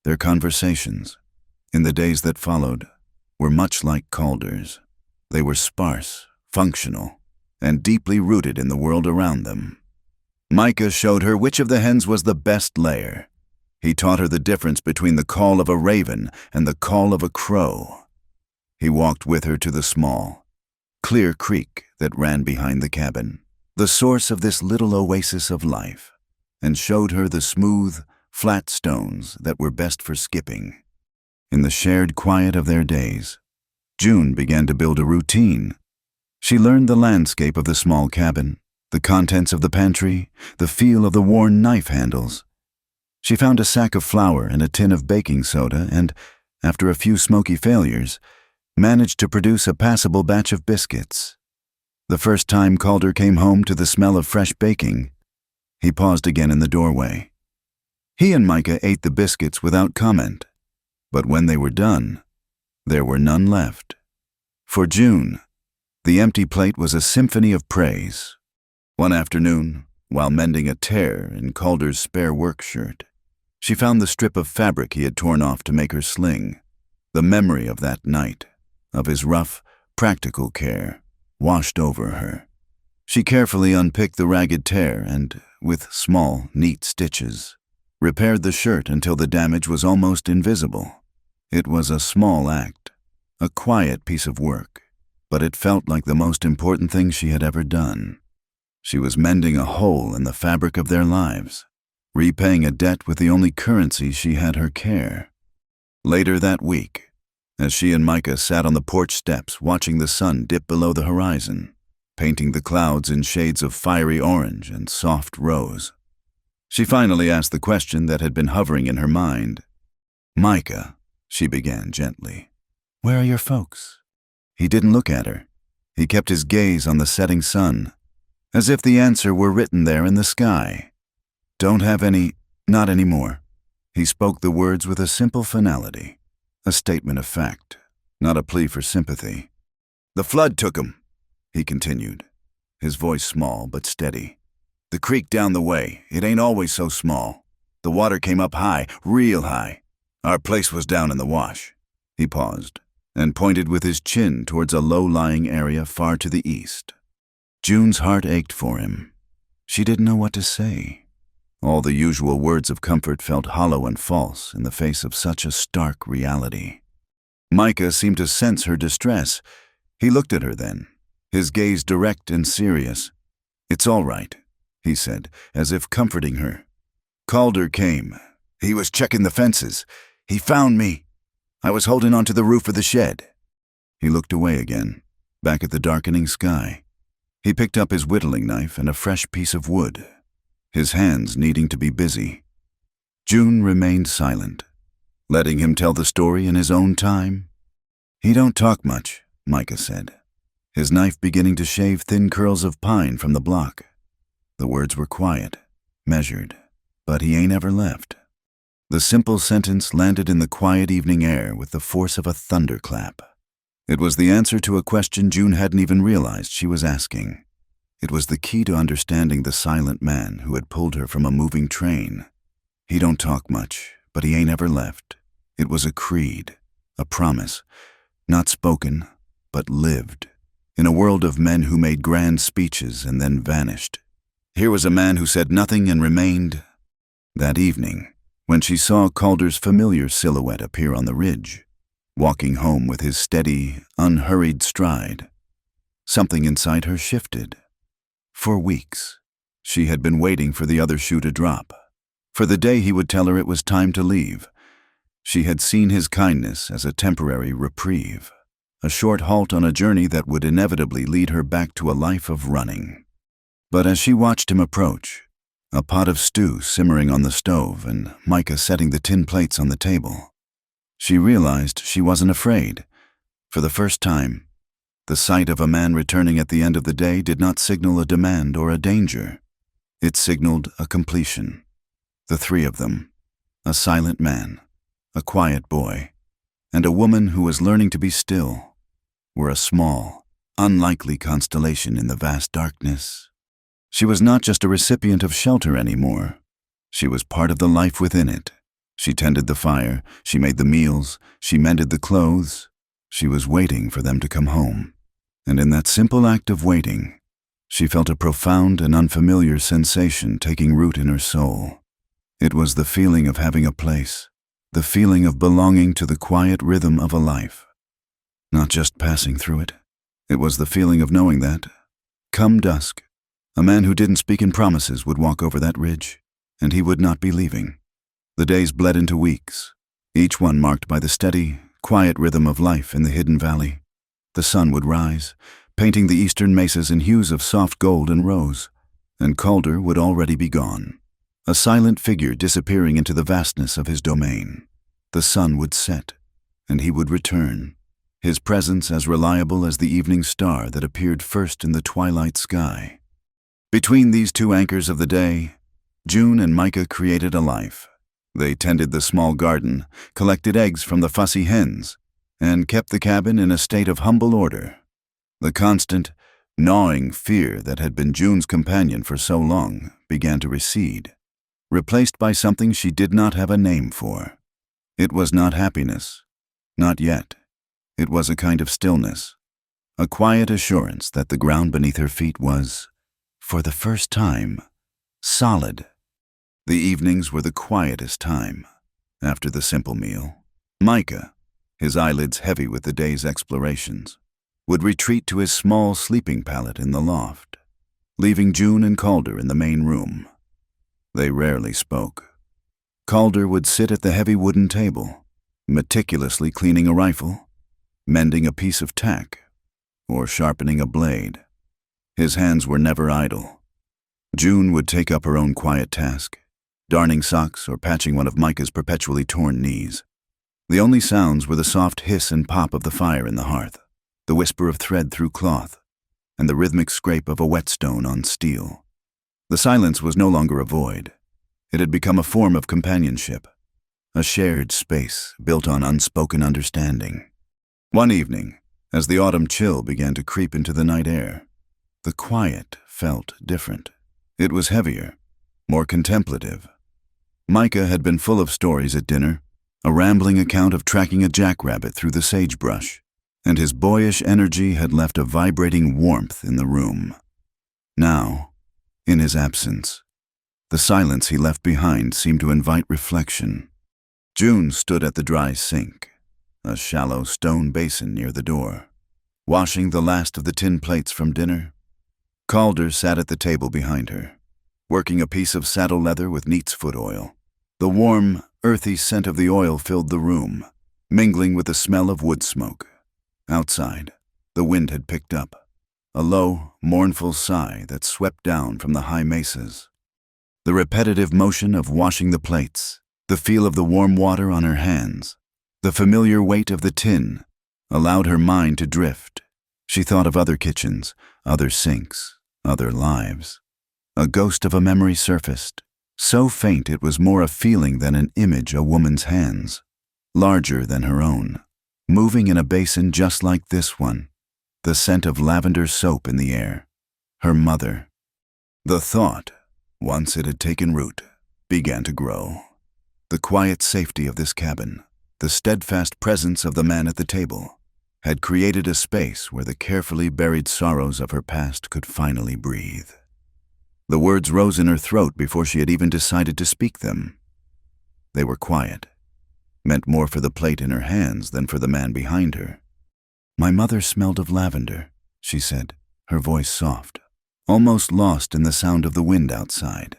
Their conversations, in the days that followed, were much like Calder's. They were sparse, functional, and deeply rooted in the world around them. Micah showed her which of the hens was the best layer. He taught her the difference between the call of a raven and the call of a crow. He walked with her to the small, clear creek that ran behind the cabin, the source of this little oasis of life, and showed her the smooth, flat stones that were best for skipping. In the shared quiet of their days, June began to build a routine. She learned the landscape of the small cabin, the contents of the pantry, the feel of the worn knife handles. She found a sack of flour and a tin of baking soda and, after a few smoky failures, managed to produce a passable batch of biscuits. The first time Calder came home to the smell of fresh baking, he paused again in the doorway. He and Micah ate the biscuits without comment, but when they were done, there were none left. For June, the empty plate was a symphony of praise. One afternoon, while mending a tear in Calder's spare work shirt, she found the strip of fabric he had torn off to make her sling. The memory of that night, of his rough, practical care, washed over her. She carefully unpicked the ragged tear and, with small, neat stitches, repaired the shirt until the damage was almost invisible. It was a small act, a quiet piece of work, but it felt like the most important thing she had ever done. She was mending a hole in the fabric of their lives, repaying a debt with the only currency she had, her care. Later that week, as she and Micah sat on the porch steps watching the sun dip below the horizon, painting the clouds in shades of fiery orange and soft rose, she finally asked the question that had been hovering in her mind. "Micah," she began gently, "where are your folks?" He didn't look at her. He kept his gaze on the setting sun, as if the answer were written there in the sky. "Don't have any, not anymore." He spoke the words with a simple finality, a statement of fact, not a plea for sympathy. "The flood took 'em," he continued, his voice small but steady. "The creek down the way, it ain't always so small. The water came up high, real high. Our place was down in the wash." He paused and pointed with his chin towards a low-lying area far to the east. June's heart ached for him. She didn't know what to say. All the usual words of comfort felt hollow and false in the face of such a stark reality. Micah seemed to sense her distress. He looked at her then, his gaze direct and serious. "It's all right," he said, as if comforting her. "Calder came. He was checking the fences. He found me. I was holding onto the roof of the shed." He looked away again, back at the darkening sky. He picked up his whittling knife and a fresh piece of wood, his hands needing to be busy. June remained silent, letting him tell the story in his own time. "He don't talk much," Micah said, his knife beginning to shave thin curls of pine from the block. The words were quiet, measured, but he ain't ever left. The simple sentence landed in the quiet evening air with the force of a thunderclap. It was the answer to a question June hadn't even realized she was asking. It was the key to understanding the silent man who had pulled her from a moving train. He don't talk much, but he ain't ever left. It was a creed, a promise, not spoken, but lived, in a world of men who made grand speeches and then vanished. Here was a man who said nothing and remained. That evening, when she saw Calder's familiar silhouette appear on the ridge, walking home with his steady, unhurried stride, something inside her shifted. For weeks, she had been waiting for the other shoe to drop, for the day he would tell her it was time to leave. She had seen his kindness as a temporary reprieve, a short halt on a journey that would inevitably lead her back to a life of running. But as she watched him approach, a pot of stew simmering on the stove and Micah setting the tin plates on the table, she realized she wasn't afraid. For the first time, the sight of a man returning at the end of the day did not signal a demand or a danger. It signaled a completion. The three of them, a silent man, a quiet boy, and a woman who was learning to be still, were a small, unlikely constellation in the vast darkness. She was not just a recipient of shelter anymore. She was part of the life within it. She tended the fire, she made the meals, she mended the clothes. She was waiting for them to come home. And in that simple act of waiting, she felt a profound and unfamiliar sensation taking root in her soul. It was the feeling of having a place, the feeling of belonging to the quiet rhythm of a life. Not just passing through it. It was the feeling of knowing that, come dusk, a man who didn't speak in promises would walk over that ridge, and he would not be leaving. The days bled into weeks, each one marked by the steady, quiet rhythm of life in the hidden valley. The sun would rise, painting the eastern mesas in hues of soft gold and rose, and Calder would already be gone, a silent figure disappearing into the vastness of his domain. The sun would set, and he would return, his presence as reliable as the evening star that appeared first in the twilight sky. Between these two anchors of the day, June and Micah created a life. They tended the small garden, collected eggs from the fussy hens, and kept the cabin in a state of humble order. The constant, gnawing fear that had been June's companion for so long began to recede, replaced by something she did not have a name for. It was not happiness, not yet. It was a kind of stillness, a quiet assurance that the ground beneath her feet was, for the first time, solid. The evenings were the quietest time. After the simple meal, Micah, his eyelids heavy with the day's explorations, would retreat to his small sleeping pallet in the loft, leaving June and Calder in the main room. They rarely spoke. Calder would sit at the heavy wooden table, meticulously cleaning a rifle, mending a piece of tack, or sharpening a blade. His hands were never idle. June would take up her own quiet task, darning socks or patching one of Micah's perpetually torn knees. The only sounds were the soft hiss and pop of the fire in the hearth, the whisper of thread through cloth, and the rhythmic scrape of a whetstone on steel. The silence was no longer a void. It had become a form of companionship, a shared space built on unspoken understanding. One evening, as the autumn chill began to creep into the night air, the quiet felt different. It was heavier, more contemplative. Micah had been full of stories at dinner, a rambling account of tracking a jackrabbit through the sagebrush, and his boyish energy had left a vibrating warmth in the room. Now, in his absence, the silence he left behind seemed to invite reflection. June stood at the dry sink, a shallow stone basin near the door, washing the last of the tin plates from dinner. Calder sat at the table behind her, working a piece of saddle leather with neat's foot oil. The warm, earthy scent of the oil filled the room, mingling with the smell of wood smoke. Outside, the wind had picked up, a low, mournful sigh that swept down from the high mesas. The repetitive motion of washing the plates, the feel of the warm water on her hands, the familiar weight of the tin, allowed her mind to drift. She thought of other kitchens, other sinks, other lives. A ghost of a memory surfaced, so faint it was more a feeling than an image. A woman's hands, larger than her own, moving in a basin just like this one, the scent of lavender soap in the air. Her mother. The thought, once it had taken root, began to grow. The quiet safety of this cabin, the steadfast presence of the man at the table, had created a space where the carefully buried sorrows of her past could finally breathe. The words rose in her throat before she had even decided to speak them. They were quiet, meant more for the plate in her hands than for the man behind her. "My mother smelled of lavender," she said, her voice soft, almost lost in the sound of the wind outside.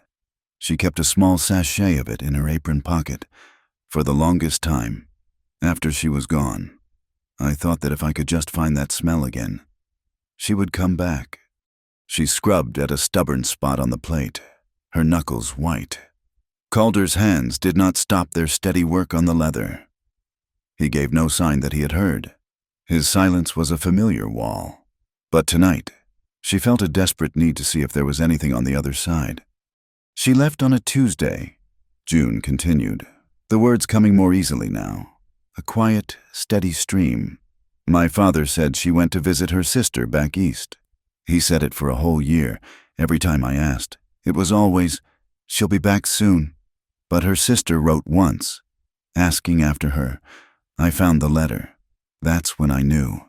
She kept a small sachet of it in her apron pocket. For the longest time, after she was gone, I thought that if I could just find that smell again, she would come back. She scrubbed at a stubborn spot on the plate, her knuckles white. Calder's hands did not stop their steady work on the leather. He gave no sign that he had heard. His silence was a familiar wall. But tonight, she felt a desperate need to see if there was anything on the other side. "She left on a Tuesday," June continued, the words coming more easily now. "A quiet, steady stream. My father said she went to visit her sister back east. He said it for a whole year, Every time I asked, it was always, "She'll be back soon." But her sister wrote once, asking after her. I found the letter. That's when I knew.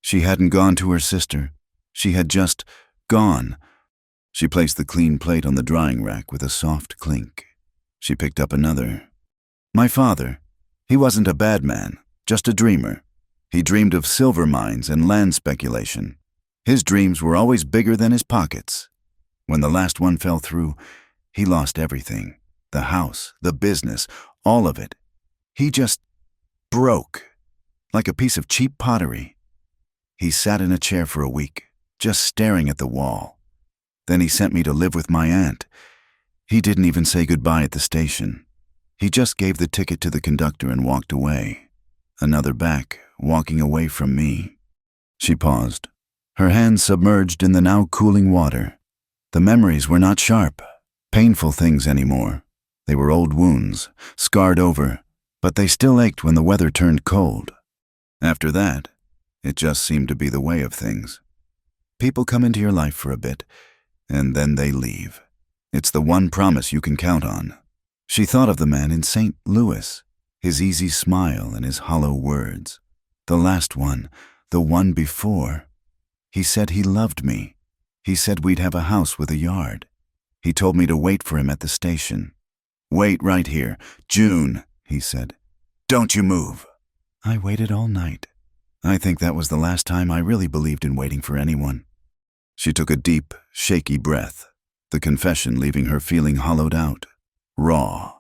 She hadn't gone to her sister. She had just gone. She placed the clean plate on the drying rack with a soft clink. She picked up another. My father, he wasn't a bad man, just a dreamer. He dreamed of silver mines and land speculation. His dreams were always bigger than his pockets. When the last one fell through, he lost everything. The house, the business, all of it. He just broke, like a piece of cheap pottery. He sat in a chair for a week, just staring at the wall. Then he sent me to live with my aunt. He didn't even say goodbye at the station. He just gave the ticket to the conductor and walked away. Another back, walking away from me. She paused, her hands submerged in the now cooling water. The memories were not sharp, painful things anymore. They were old wounds, scarred over, but they still ached when the weather turned cold. After that, it just seemed to be the way of things. People come into your life for a bit, and then they leave. It's the one promise you can count on. She thought of the man in St. Louis, his easy smile and his hollow words. The last one, the one before. He said he loved me. He said we'd have a house with a yard. He told me to wait for him at the station. "Wait right here. June," he said. "Don't you move." I waited all night. I think that was the last time I really believed in waiting for anyone. She took a deep, shaky breath, the confession leaving her feeling hollowed out, raw.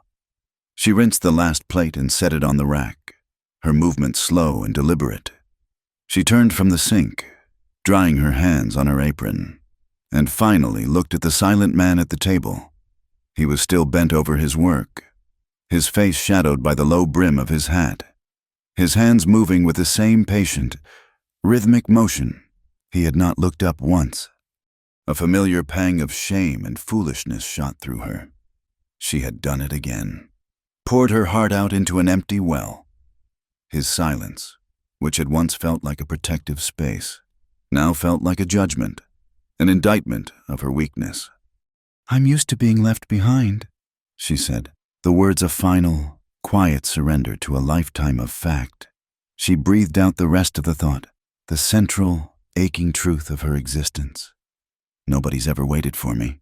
She rinsed the last plate and set it on the rack, her movement slow and deliberate. She turned from the sink, drying her hands on her apron, and finally looked at the silent man at the table. He was still bent over his work, his face shadowed by the low brim of his hat, his hands moving with the same patient, rhythmic motion. He had not looked up once. A familiar pang of shame and foolishness shot through her. She had done it again, poured her heart out into an empty well. His silence, which had once felt like a protective space, now felt like a judgment, an indictment of her weakness. "I'm used to being left behind," she said, the words a final, quiet surrender to a lifetime of fact. She breathed out the rest of the thought, the central, aching truth of her existence. Nobody's ever waited for me.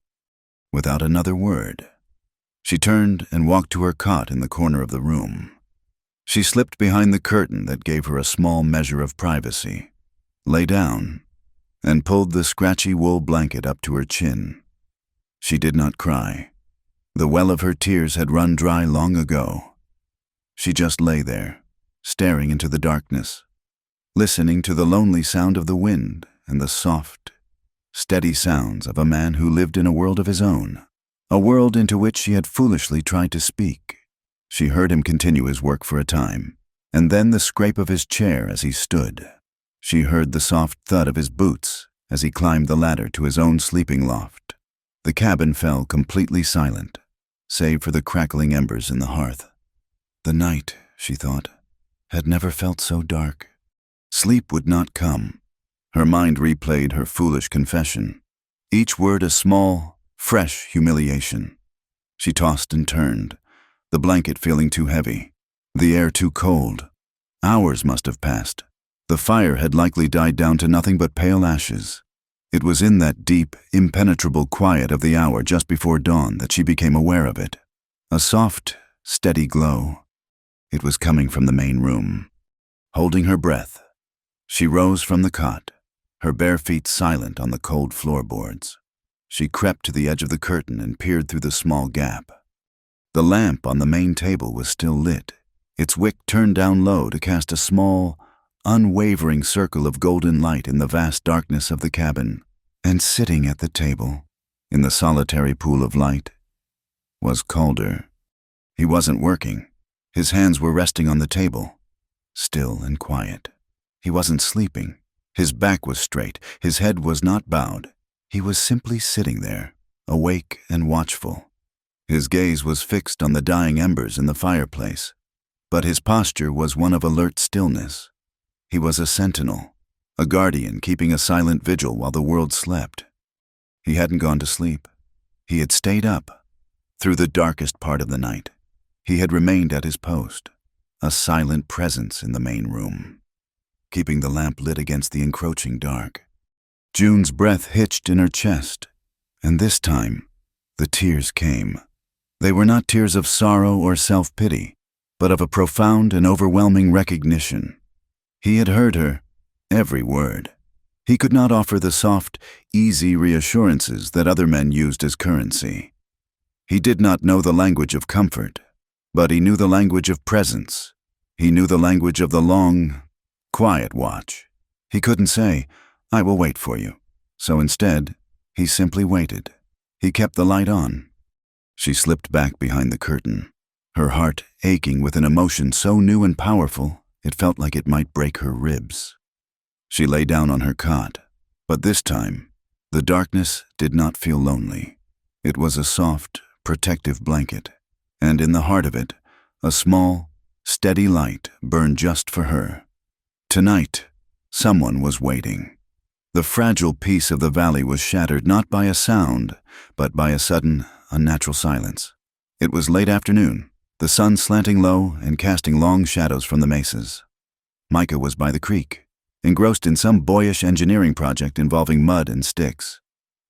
Without another word, she turned and walked to her cot in the corner of the room. She slipped behind the curtain that gave her a small measure of privacy, lay down, and pulled the scratchy wool blanket up to her chin. She did not cry. The well of her tears had run dry long ago. She just lay there, staring into the darkness, listening to the lonely sound of the wind and the soft, steady sounds of a man who lived in a world of his own, a world into which she had foolishly tried to speak. She heard him continue his work for a time, and then the scrape of his chair as he stood. She heard the soft thud of his boots as he climbed the ladder to his own sleeping loft. The cabin fell completely silent, save for the crackling embers in the hearth. The night, she thought, had never felt so dark. Sleep would not come. Her mind replayed her foolish confession, each word a small, fresh humiliation. She tossed and turned, the blanket feeling too heavy, the air too cold. Hours must have passed. The fire had likely died down to nothing but pale ashes. It was in that deep, impenetrable quiet of the hour just before dawn that she became aware of it. A soft, steady glow. It was coming from the main room. Holding her breath, she rose from the cot, her bare feet silent on the cold floorboards. She crept to the edge of the curtain and peered through the small gap. The lamp on the main table was still lit, its wick turned down low to cast a small, unwavering circle of golden light in the vast darkness of the cabin. And sitting at the table, in the solitary pool of light, was Calder. He wasn't working. His hands were resting on the table, still and quiet. He wasn't sleeping. His back was straight. His head was not bowed. He was simply sitting there, awake and watchful. His gaze was fixed on the dying embers in the fireplace, but his posture was one of alert stillness. He was a sentinel, a guardian keeping a silent vigil while the world slept. He hadn't gone to sleep. He had stayed up. Through the darkest part of the night, he had remained at his post, a silent presence in the main room, keeping the lamp lit against the encroaching dark. June's breath hitched in her chest, and this time, the tears came. They were not tears of sorrow or self-pity, but of a profound and overwhelming recognition. He had heard her, every word. He could not offer the soft, easy reassurances that other men used as currency. He did not know the language of comfort, but he knew the language of presence. He knew the language of the long, quiet watch. He couldn't say, "I will wait for you." So instead, he simply waited. He kept the light on. She slipped back behind the curtain, her heart aching with an emotion so new and powerful it felt like it might break her ribs. She lay down on her cot, but this time, the darkness did not feel lonely. It was a soft, protective blanket, and in the heart of it, a small, steady light burned just for her. Tonight, someone was waiting. The fragile peace of the valley was shattered not by a sound, but by a sudden, unnatural silence. It was late afternoon, the sun slanting low and casting long shadows from the mesas. Micah was by the creek, engrossed in some boyish engineering project involving mud and sticks.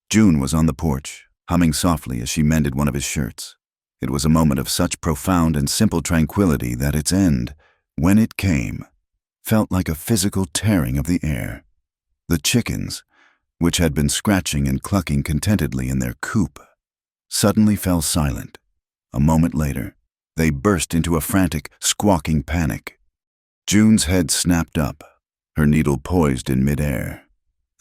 June was on the porch, humming softly as she mended one of his shirts. It was a moment of such profound and simple tranquility that its end, when it came, felt like a physical tearing of the air. The chickens, which had been scratching and clucking contentedly in their coop, suddenly fell silent. A moment later, they burst into a frantic, squawking panic. June's head snapped up, her needle poised in midair.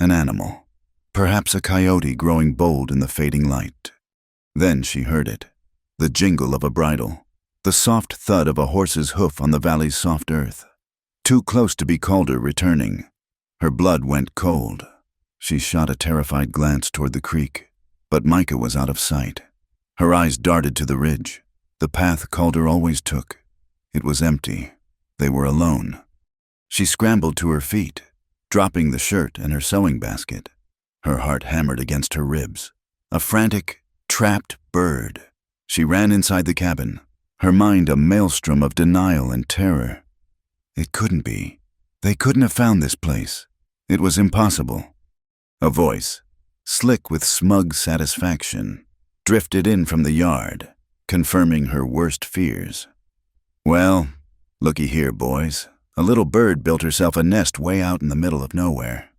An animal, perhaps a coyote growing bold in the fading light. Then she heard it, the jingle of a bridle, the soft thud of a horse's hoof on the valley's soft earth. Too close to be Calder returning. Her blood went cold. She shot a terrified glance toward the creek, but Micah was out of sight. Her eyes darted to the ridge, the path Calder always took. It was empty. They were alone. She scrambled to her feet, dropping the shirt and her sewing basket. Her heart hammered against her ribs. A frantic, trapped bird. She ran inside the cabin, her mind a maelstrom of denial and terror. It couldn't be. They couldn't have found this place. It was impossible. A voice, slick with smug satisfaction, drifted in from the yard, confirming her worst fears. "Well, looky here, boys. A little bird built herself a nest way out in the middle of nowhere.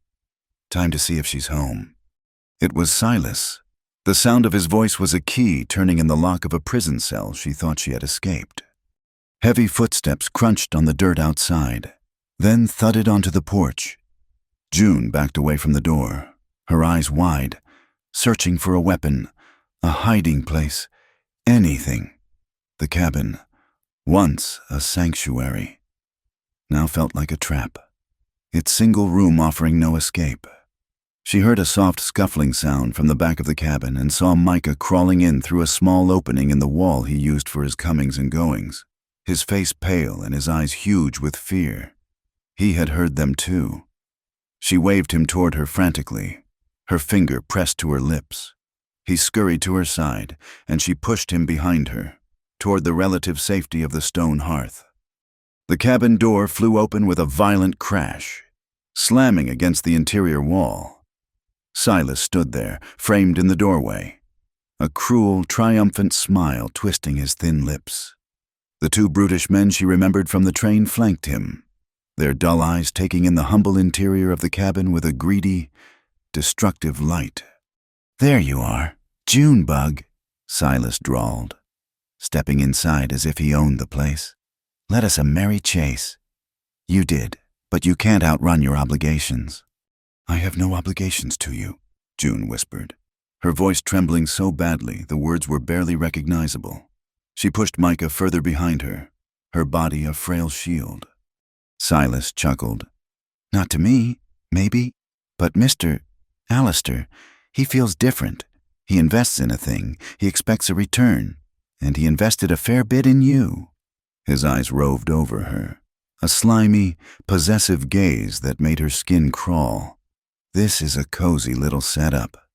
Time to see if she's home." It was Silas. The sound of his voice was a key turning in the lock of a prison cell she thought she had escaped. Heavy footsteps crunched on the dirt outside, then thudded onto the porch. June backed away from the door, her eyes wide, searching for a weapon, a hiding place, anything. The cabin, once a sanctuary, now felt like a trap, its single room offering no escape. She heard a soft scuffling sound from the back of the cabin and saw Micah crawling in through a small opening in the wall he used for his comings and goings, his face pale and his eyes huge with fear. He had heard them too. She waved him toward her frantically, her finger pressed to her lips. He scurried to her side, and she pushed him behind her, toward the relative safety of the stone hearth. The cabin door flew open with a violent crash, slamming against the interior wall. Silas stood there, framed in the doorway, a cruel, triumphant smile twisting his thin lips. The two brutish men she remembered from the train flanked him, their dull eyes taking in the humble interior of the cabin with a greedy, destructive light. "There you are, Junebug," Silas drawled, stepping inside as if he owned the place. "Let us a merry chase." "You did, but you can't outrun your obligations." "I have no obligations to you," June whispered, her voice trembling so badly the words were barely recognizable. She pushed Micah further behind her, her body a frail shield. Silas chuckled. "Not to me, maybe, but Mr. Alistair, he feels different. He invests in a thing, he expects a return, and he invested a fair bit in you." His eyes roved over her, a slimy, possessive gaze that made her skin crawl. "This is a cozy little setup."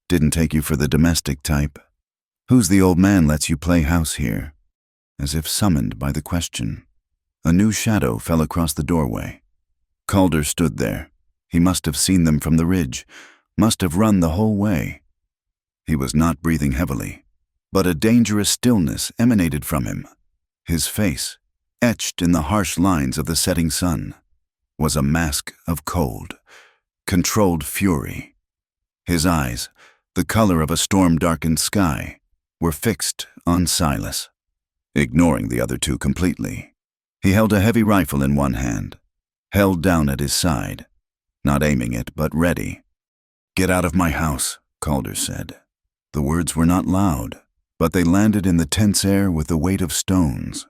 Didn't take you for the domestic type. Who's the old man lets you play house here? As if summoned by the question, a new shadow fell across the doorway. Calder stood there. He must have seen them from the ridge, must have run the whole way. He was not breathing heavily, but a dangerous stillness emanated from him. His face, etched in the harsh lines of the setting sun, was a mask of cold, controlled fury. His eyes, the color of a storm-darkened sky, were fixed on Silas, ignoring the other two completely. He held a heavy rifle in one hand, held down at his side, not aiming it, but ready. "Get out of my house," Calder said. The words were not loud, but they landed in the tense air with the weight of stones.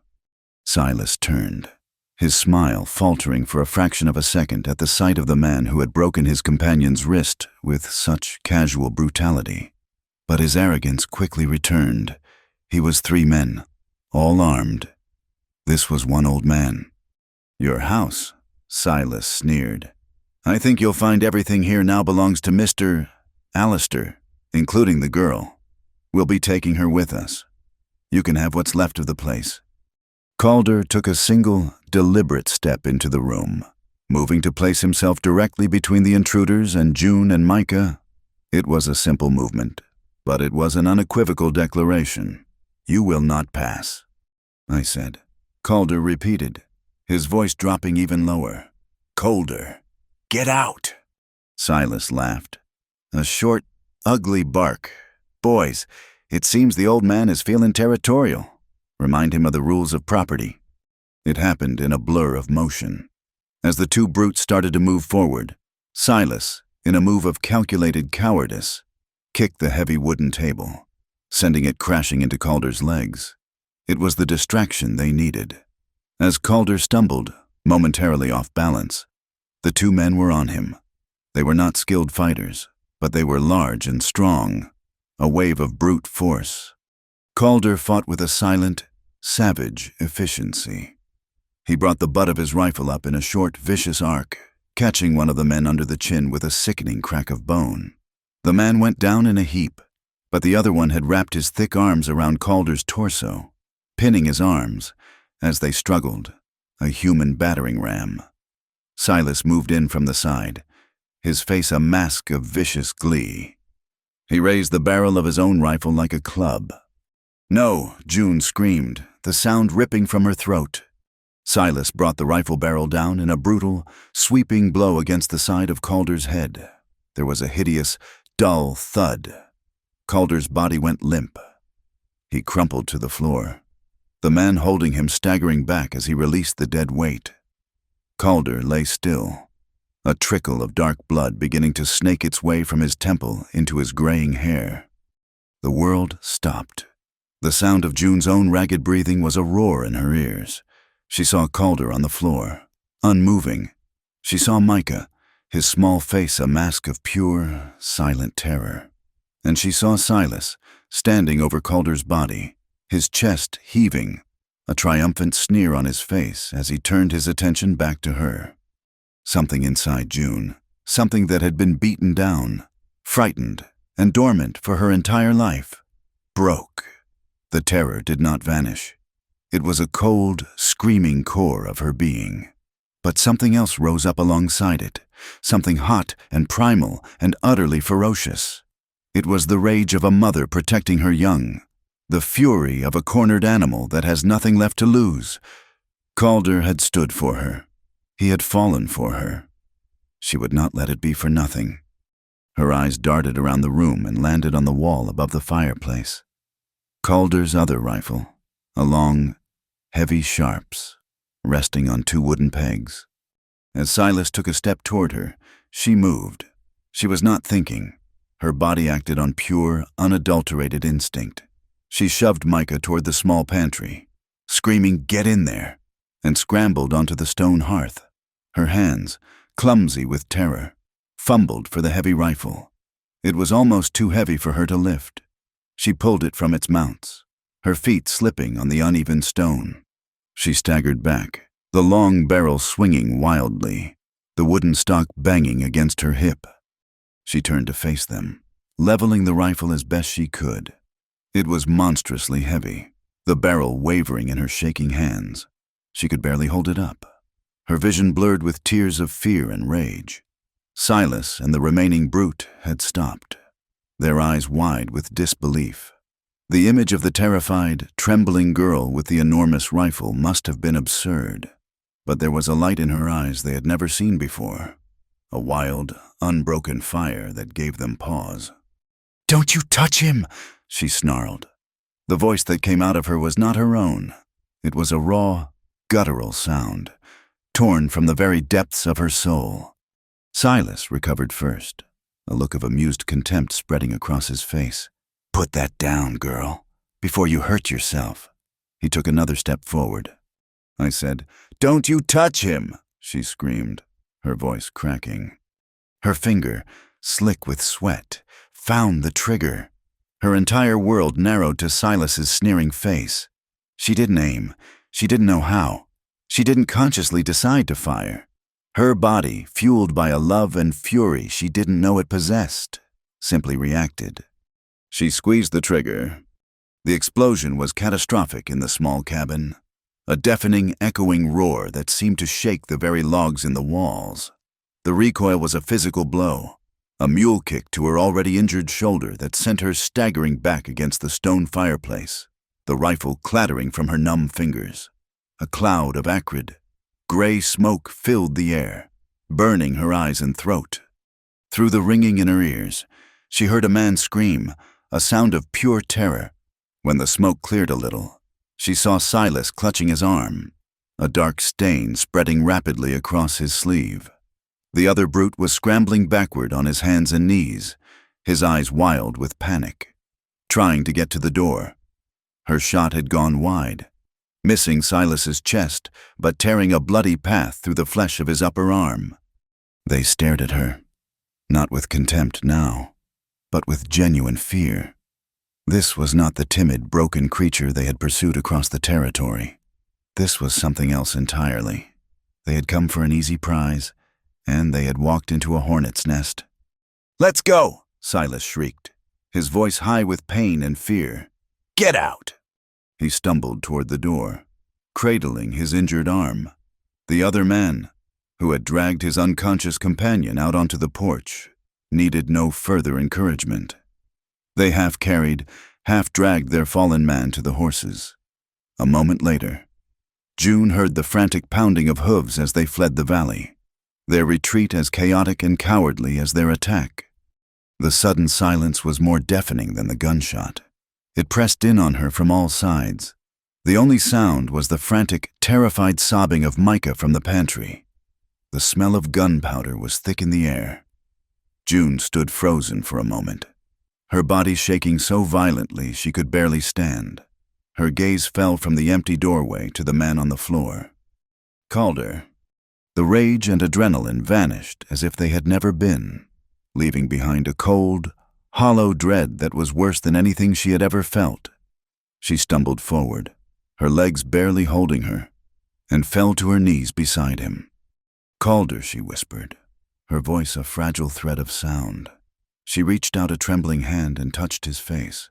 Silas turned, his smile faltering for a fraction of a second at the sight of the man who had broken his companion's wrist with such casual brutality. But his arrogance quickly returned. He was 3 men, all armed. This was one old man. "Your house," Silas sneered. "I think you'll find everything here now belongs to Mr. Alistair, including the girl. We'll be taking her with us. You can have what's left of the place." Calder took a single, deliberate step into the room, moving to place himself directly between the intruders and June and Micah. It was a simple movement, but it was an unequivocal declaration. "You will not pass," I said. Calder repeated, his voice dropping even lower. "Calder, get out!" Silas laughed. A short, ugly bark. "Boys, it seems the old man is feeling territorial. Remind him of the rules of property." It happened in a blur of motion. As the 2 brutes started to move forward, Silas, in a move of calculated cowardice, kicked the heavy wooden table, sending it crashing into Calder's legs. It was the distraction they needed. As Calder stumbled, momentarily off balance, the 2 men were on him. They were not skilled fighters, but they were large and strong, a wave of brute force. Calder fought with a silent, savage efficiency. He brought the butt of his rifle up in a short, vicious arc, catching one of the men under the chin with a sickening crack of bone. The man went down in a heap, but the other one had wrapped his thick arms around Calder's torso, pinning his arms as they struggled, a human battering ram. Silas moved in from the side, his face a mask of vicious glee. He raised the barrel of his own rifle like a club. "No," June screamed, the sound ripping from her throat. Silas brought the rifle barrel down in a brutal, sweeping blow against the side of Calder's head. There was a hideous, dull thud. Calder's body went limp. He crumpled to the floor, the man holding him staggering back as he released the dead weight. Calder lay still, a trickle of dark blood beginning to snake its way from his temple into his graying hair. The world stopped. The sound of June's own ragged breathing was a roar in her ears. She saw Calder on the floor, unmoving. She saw Micah, his small face a mask of pure, silent terror. And she saw Silas, standing over Calder's body, his chest heaving, a triumphant sneer on his face as he turned his attention back to her. Something inside June, something that had been beaten down, frightened, and dormant for her entire life, broke. The terror did not vanish. It was a cold, screaming core of her being. But something else rose up alongside it, something hot and primal and utterly ferocious. It was the rage of a mother protecting her young, the fury of a cornered animal that has nothing left to lose. Calder had stood for her. He had fallen for her. She would not let it be for nothing. Her eyes darted around the room and landed on the wall above the fireplace. Calder's other rifle, a long, heavy Sharps, resting on 2 wooden pegs. As Silas took a step toward her, she moved. She was not thinking. Her body acted on pure, unadulterated instinct. She shoved Micah toward the small pantry, screaming, "Get in there!" and scrambled onto the stone hearth. Her hands, clumsy with terror, fumbled for the heavy rifle. It was almost too heavy for her to lift. She pulled it from its mounts, her feet slipping on the uneven stone. She staggered back, the long barrel swinging wildly, the wooden stock banging against her hip. She turned to face them. leveling the rifle as best she could. It was monstrously heavy, the barrel wavering in her shaking hands. She could barely hold it up. Her vision blurred with tears of fear and rage. Silas and the remaining brute had stopped, their eyes wide with disbelief. The image of the terrified, trembling girl with the enormous rifle must have been absurd, but there was a light in her eyes they had never seen before, a wild, unbroken fire that gave them pause. "Don't you touch him!" she snarled. The voice that came out of her was not her own. It was a raw, guttural sound, torn from the very depths of her soul. Silas recovered first, a look of amused contempt spreading across his face. "Put that down, girl, before you hurt yourself." He took another step forward. I said, "Don't you touch him!" she screamed, her voice cracking. Her finger, slick with sweat, found the trigger. Her entire world narrowed to Silas's sneering face. She didn't aim. She didn't know how. She didn't consciously decide to fire. Her body, fueled by a love and fury she didn't know it possessed, simply reacted. She squeezed the trigger. The explosion was catastrophic in the small cabin, a deafening, echoing roar that seemed to shake the very logs in the walls. The recoil was a physical blow, a mule kick to her already injured shoulder that sent her staggering back against the stone fireplace, the rifle clattering from her numb fingers. A cloud of acrid, gray smoke filled the air, burning her eyes and throat. Through the ringing in her ears, she heard a man scream, a sound of pure terror. When the smoke cleared a little, she saw Silas clutching his arm, a dark stain spreading rapidly across his sleeve. The other brute was scrambling backward on his hands and knees, his eyes wild with panic, trying to get to the door. Her shot had gone wide, missing Silas's chest, but tearing a bloody path through the flesh of his upper arm. They stared at her, not with contempt now, but with genuine fear. This was not the timid, broken creature they had pursued across the territory. This was something else entirely. They had come for an easy prize, and they had walked into a hornet's nest. "Let's go!" Silas shrieked, his voice high with pain and fear. "Get out!" He stumbled toward the door, cradling his injured arm. The other man, who had dragged his unconscious companion out onto the porch, needed no further encouragement. They half-carried, half-dragged their fallen man to the horses. A moment later, June heard the frantic pounding of hooves as they fled the valley, their retreat as chaotic and cowardly as their attack. The sudden silence was more deafening than the gunshot. It pressed in on her from all sides. The only sound was the frantic, terrified sobbing of Micah from the pantry. The smell of gunpowder was thick in the air. June stood frozen for a moment, her body shaking so violently she could barely stand. Her gaze fell from the empty doorway to the man on the floor. Calder. The rage and adrenaline vanished as if they had never been, leaving behind a cold, hollow dread that was worse than anything she had ever felt. She stumbled forward, her legs barely holding her, and fell to her knees beside him. "Calder," she whispered, her voice a fragile thread of sound. She reached out a trembling hand and touched his face.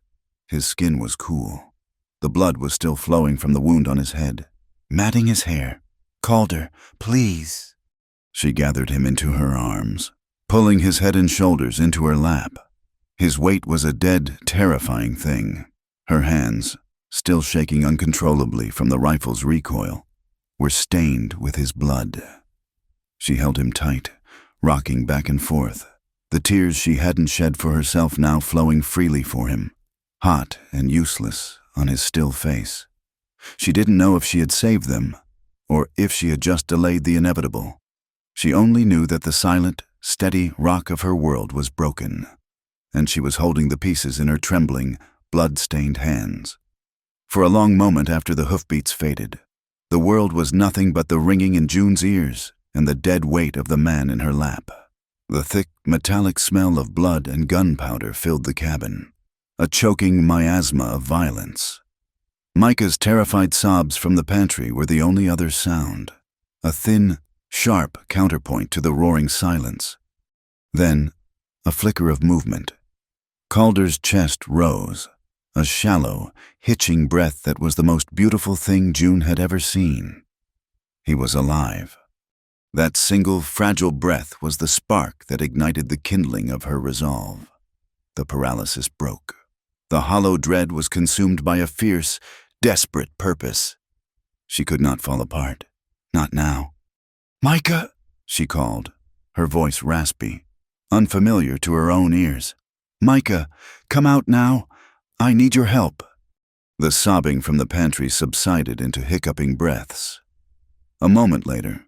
His skin was cool. The blood was still flowing from the wound on his head, matting his hair. "Calder, please." She gathered him into her arms, pulling his head and shoulders into her lap. His weight was a dead, terrifying thing. Her hands, still shaking uncontrollably from the rifle's recoil, were stained with his blood. She held him tight, rocking back and forth, the tears she hadn't shed for herself now flowing freely for him, hot and useless on his still face. She didn't know if she had saved them, or if she had just delayed the inevitable. She only knew that the silent, steady rock of her world was broken, and she was holding the pieces in her trembling, blood-stained hands. For a long moment after the hoofbeats faded, the world was nothing but the ringing in June's ears and the dead weight of the man in her lap. The thick, metallic smell of blood and gunpowder filled the cabin, a choking miasma of violence. Micah's terrified sobs from the pantry were the only other sound, a thin, sharp counterpoint to the roaring silence. Then, a flicker of movement. Calder's chest rose, a shallow, hitching breath that was the most beautiful thing June had ever seen. He was alive. That single, fragile breath was the spark that ignited the kindling of her resolve. The paralysis broke. The hollow dread was consumed by a fierce, desperate purpose. She could not fall apart. Not now. "Micah!" she called, her voice raspy, unfamiliar to her own ears. "Micah, come out now. I need your help." The sobbing from the pantry subsided into hiccuping breaths. A moment later,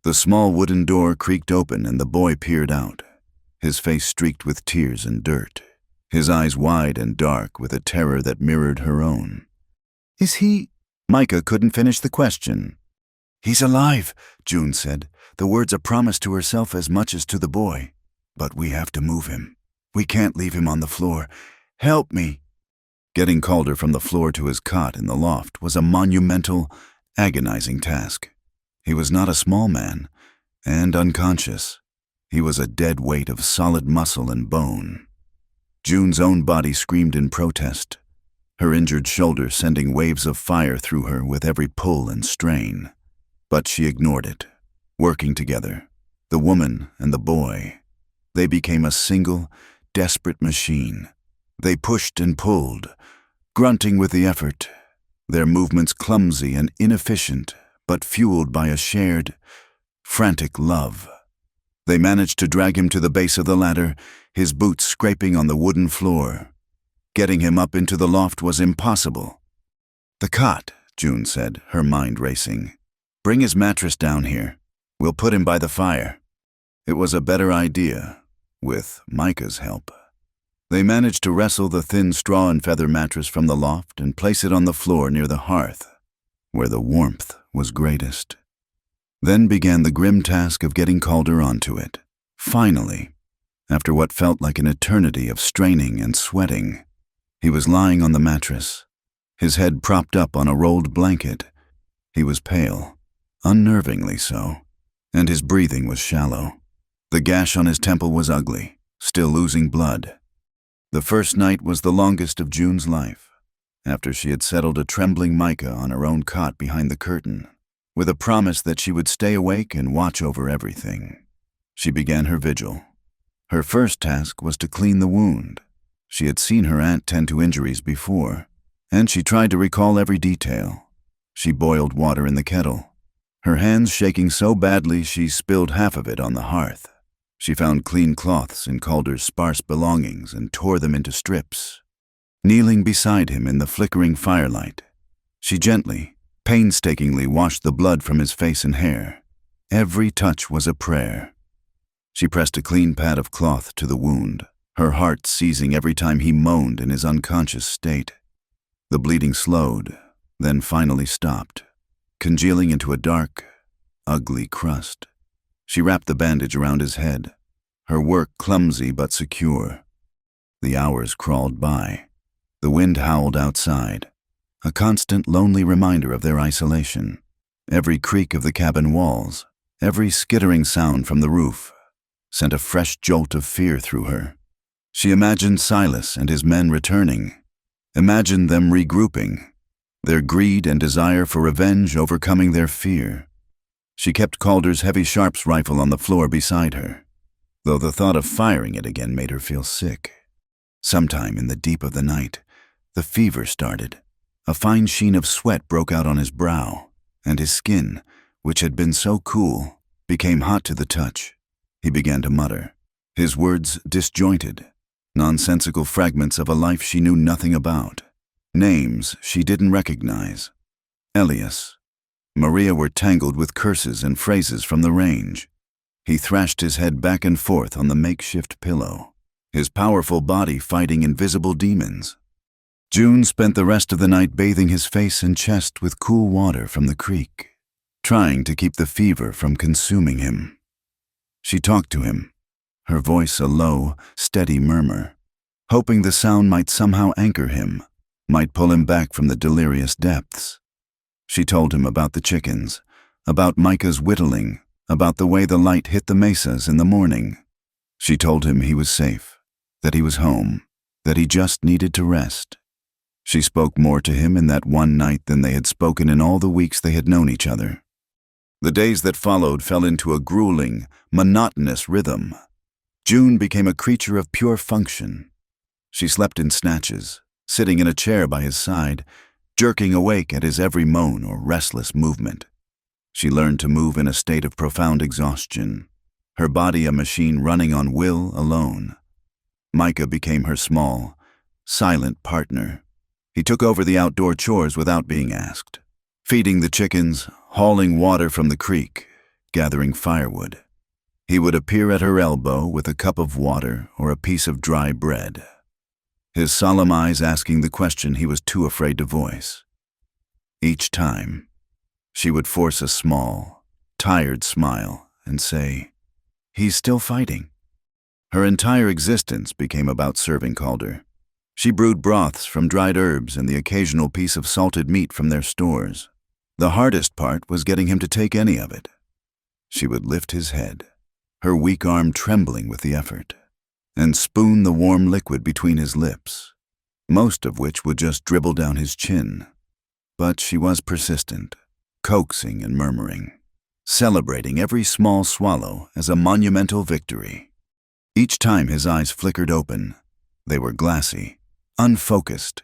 the small wooden door creaked open and the boy peered out, his face streaked with tears and dirt, his eyes wide and dark with a terror that mirrored her own. "Is he—" Micah couldn't finish the question. "He's alive," June said, the words a promise to herself as much as to the boy. "But we have to move him. We can't leave him on the floor. Help me." Getting Calder from the floor to his cot in the loft was a monumental, agonizing task. He was not a small man, and unconscious. He was a dead weight of solid muscle and bone. June's own body screamed in protest, her injured shoulder sending waves of fire through her with every pull and strain. But she ignored it. Working together, the woman and the boy, they became a single, desperate machine. They pushed and pulled, grunting with the effort, their movements clumsy and inefficient, but fueled by a shared, frantic love. They managed to drag him to the base of the ladder, his boots scraping on the wooden floor. Getting him up into the loft was impossible. "The cot," June said, her mind racing. "Bring his mattress down here. We'll put him by the fire." It was a better idea, with Micah's help. They managed to wrestle the thin straw and feather mattress from the loft and place it on the floor near the hearth, where the warmth was greatest. Then began the grim task of getting Calder onto it. Finally, after what felt like an eternity of straining and sweating, he was lying on the mattress, his head propped up on a rolled blanket. He was pale, unnervingly so, and his breathing was shallow. The gash on his temple was ugly, still losing blood. The first night was the longest of June's life, after she had settled a trembling Micah on her own cot behind the curtain, with a promise that she would stay awake and watch over everything. She began her vigil. Her first task was to clean the wound. She had seen her aunt tend to injuries before, and she tried to recall every detail. She boiled water in the kettle, her hands shaking so badly she spilled half of it on the hearth. She found clean cloths in Calder's sparse belongings and tore them into strips. Kneeling beside him in the flickering firelight, she gently, painstakingly washed the blood from his face and hair. Every touch was a prayer. She pressed a clean pad of cloth to the wound, her heart seizing every time he moaned in his unconscious state. The bleeding slowed, then finally stopped, congealing into a dark, ugly crust. She wrapped the bandage around his head, her work clumsy but secure. The hours crawled by. The wind howled outside, a constant lonely reminder of their isolation. Every creak of the cabin walls, every skittering sound from the roof, sent a fresh jolt of fear through her. She imagined Silas and his men returning, imagined them regrouping, their greed and desire for revenge overcoming their fear. She kept Calder's heavy sharps rifle on the floor beside her, though the thought of firing it again made her feel sick. Sometime in the deep of the night, the fever started. A fine sheen of sweat broke out on his brow, and his skin, which had been so cool, became hot to the touch. He began to mutter, his words disjointed, nonsensical fragments of a life she knew nothing about, names she didn't recognize. Elias, Maria were tangled with curses and phrases from the range. He thrashed his head back and forth on the makeshift pillow, his powerful body fighting invisible demons. June spent the rest of the night bathing his face and chest with cool water from the creek, trying to keep the fever from consuming him. She talked to him, her voice a low, steady murmur, hoping the sound might somehow anchor him, might pull him back from the delirious depths. She told him about the chickens, about Micah's whittling, about the way the light hit the mesas in the morning. She told him he was safe, that he was home, that he just needed to rest. She spoke more to him in that one night than they had spoken in all the weeks they had known each other. The days that followed fell into a grueling, monotonous rhythm. June became a creature of pure function. She slept in snatches, sitting in a chair by his side, jerking awake at his every moan or restless movement. She learned to move in a state of profound exhaustion, her body a machine running on will alone. Micah became her small, silent partner. He took over the outdoor chores without being asked, feeding the chickens, hauling water from the creek, gathering firewood. He would appear at her elbow with a cup of water or a piece of dry bread, his solemn eyes asking the question he was too afraid to voice. Each time, she would force a small, tired smile and say, "He's still fighting." Her entire existence became about serving Calder. She brewed broths from dried herbs and the occasional piece of salted meat from their stores. The hardest part was getting him to take any of it. She would lift his head, her weak arm trembling with the effort, and spoon the warm liquid between his lips, most of which would just dribble down his chin. But she was persistent, coaxing and murmuring, celebrating every small swallow as a monumental victory. Each time his eyes flickered open, they were glassy, unfocused.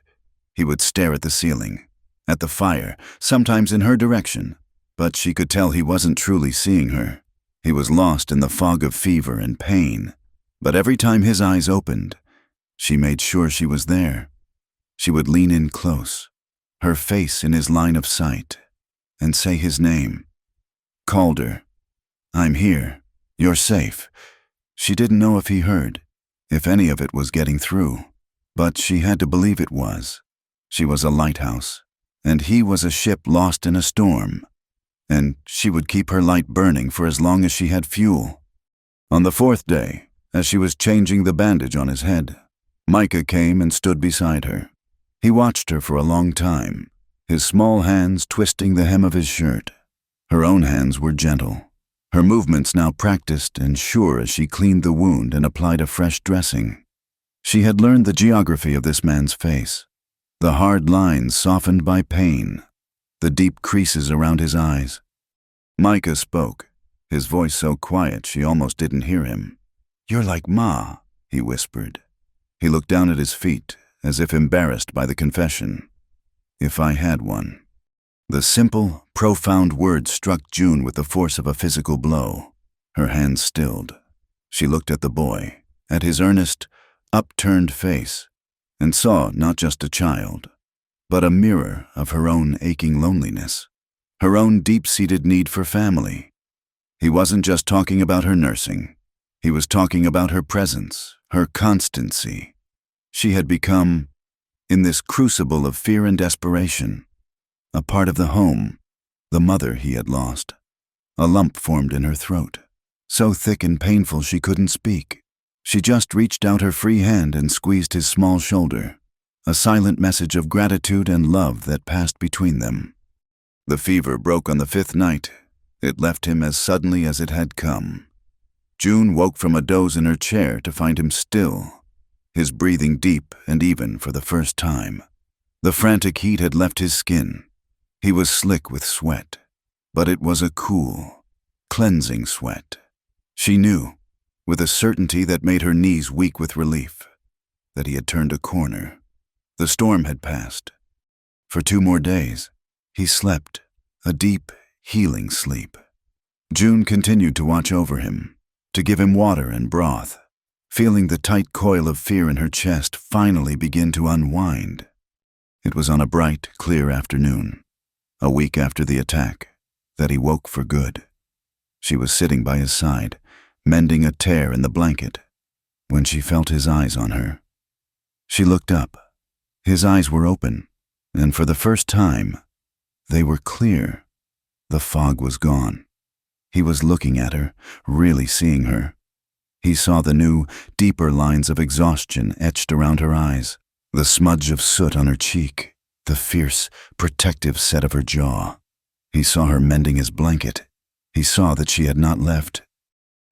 He would stare at the ceiling, at the fire, sometimes in her direction, but she could tell he wasn't truly seeing her. He was lost in the fog of fever and pain, but every time his eyes opened, she made sure she was there. She would lean in close, her face in his line of sight, and say his name. "Calder, I'm here. You're safe." She didn't know if he heard, if any of it was getting through, but she had to believe it was. She was a lighthouse, and he was a ship lost in a storm, and she would keep her light burning for as long as she had fuel. On the fourth day, as she was changing the bandage on his head, Micah came and stood beside her. He watched her for a long time, his small hands twisting the hem of his shirt. Her own hands were gentle, her movements now practiced and sure as she cleaned the wound and applied a fresh dressing. She had learned the geography of this man's face, the hard lines softened by pain, the deep creases around his eyes. Micah spoke, his voice so quiet she almost didn't hear him. "You're like Ma," he whispered. He looked down at his feet, as if embarrassed by the confession. "If I had one." The simple, profound words struck June with the force of a physical blow. Her hands stilled. She looked at the boy, at his earnest, upturned face, and saw not just a child, but a mirror of her own aching loneliness, her own deep-seated need for family. He wasn't just talking about her nursing. He was talking about her presence, her constancy. She had become, in this crucible of fear and desperation, a part of the home, the mother he had lost. A lump formed in her throat, so thick and painful she couldn't speak. She just reached out her free hand and squeezed his small shoulder, a silent message of gratitude and love that passed between them. The fever broke on the fifth night. It left him as suddenly as it had come. June woke from a doze in her chair to find him still, his breathing deep and even for the first time. The frantic heat had left his skin. He was slick with sweat, but it was a cool, cleansing sweat. She knew, with a certainty that made her knees weak with relief, that he had turned a corner. The storm had passed. For 2 more days, he slept, a deep, healing sleep. June continued to watch over him, to give him water and broth, feeling the tight coil of fear in her chest finally begin to unwind. It was on a bright, clear afternoon, a week after the attack, that he woke for good. She was sitting by his side, mending a tear in the blanket, when she felt his eyes on her. She looked up. His eyes were open, and for the first time, they were clear. The fog was gone. He was looking at her, really seeing her. He saw the new, deeper lines of exhaustion etched around her eyes, the smudge of soot on her cheek, the fierce, protective set of her jaw. He saw her mending his blanket. He saw that she had not left.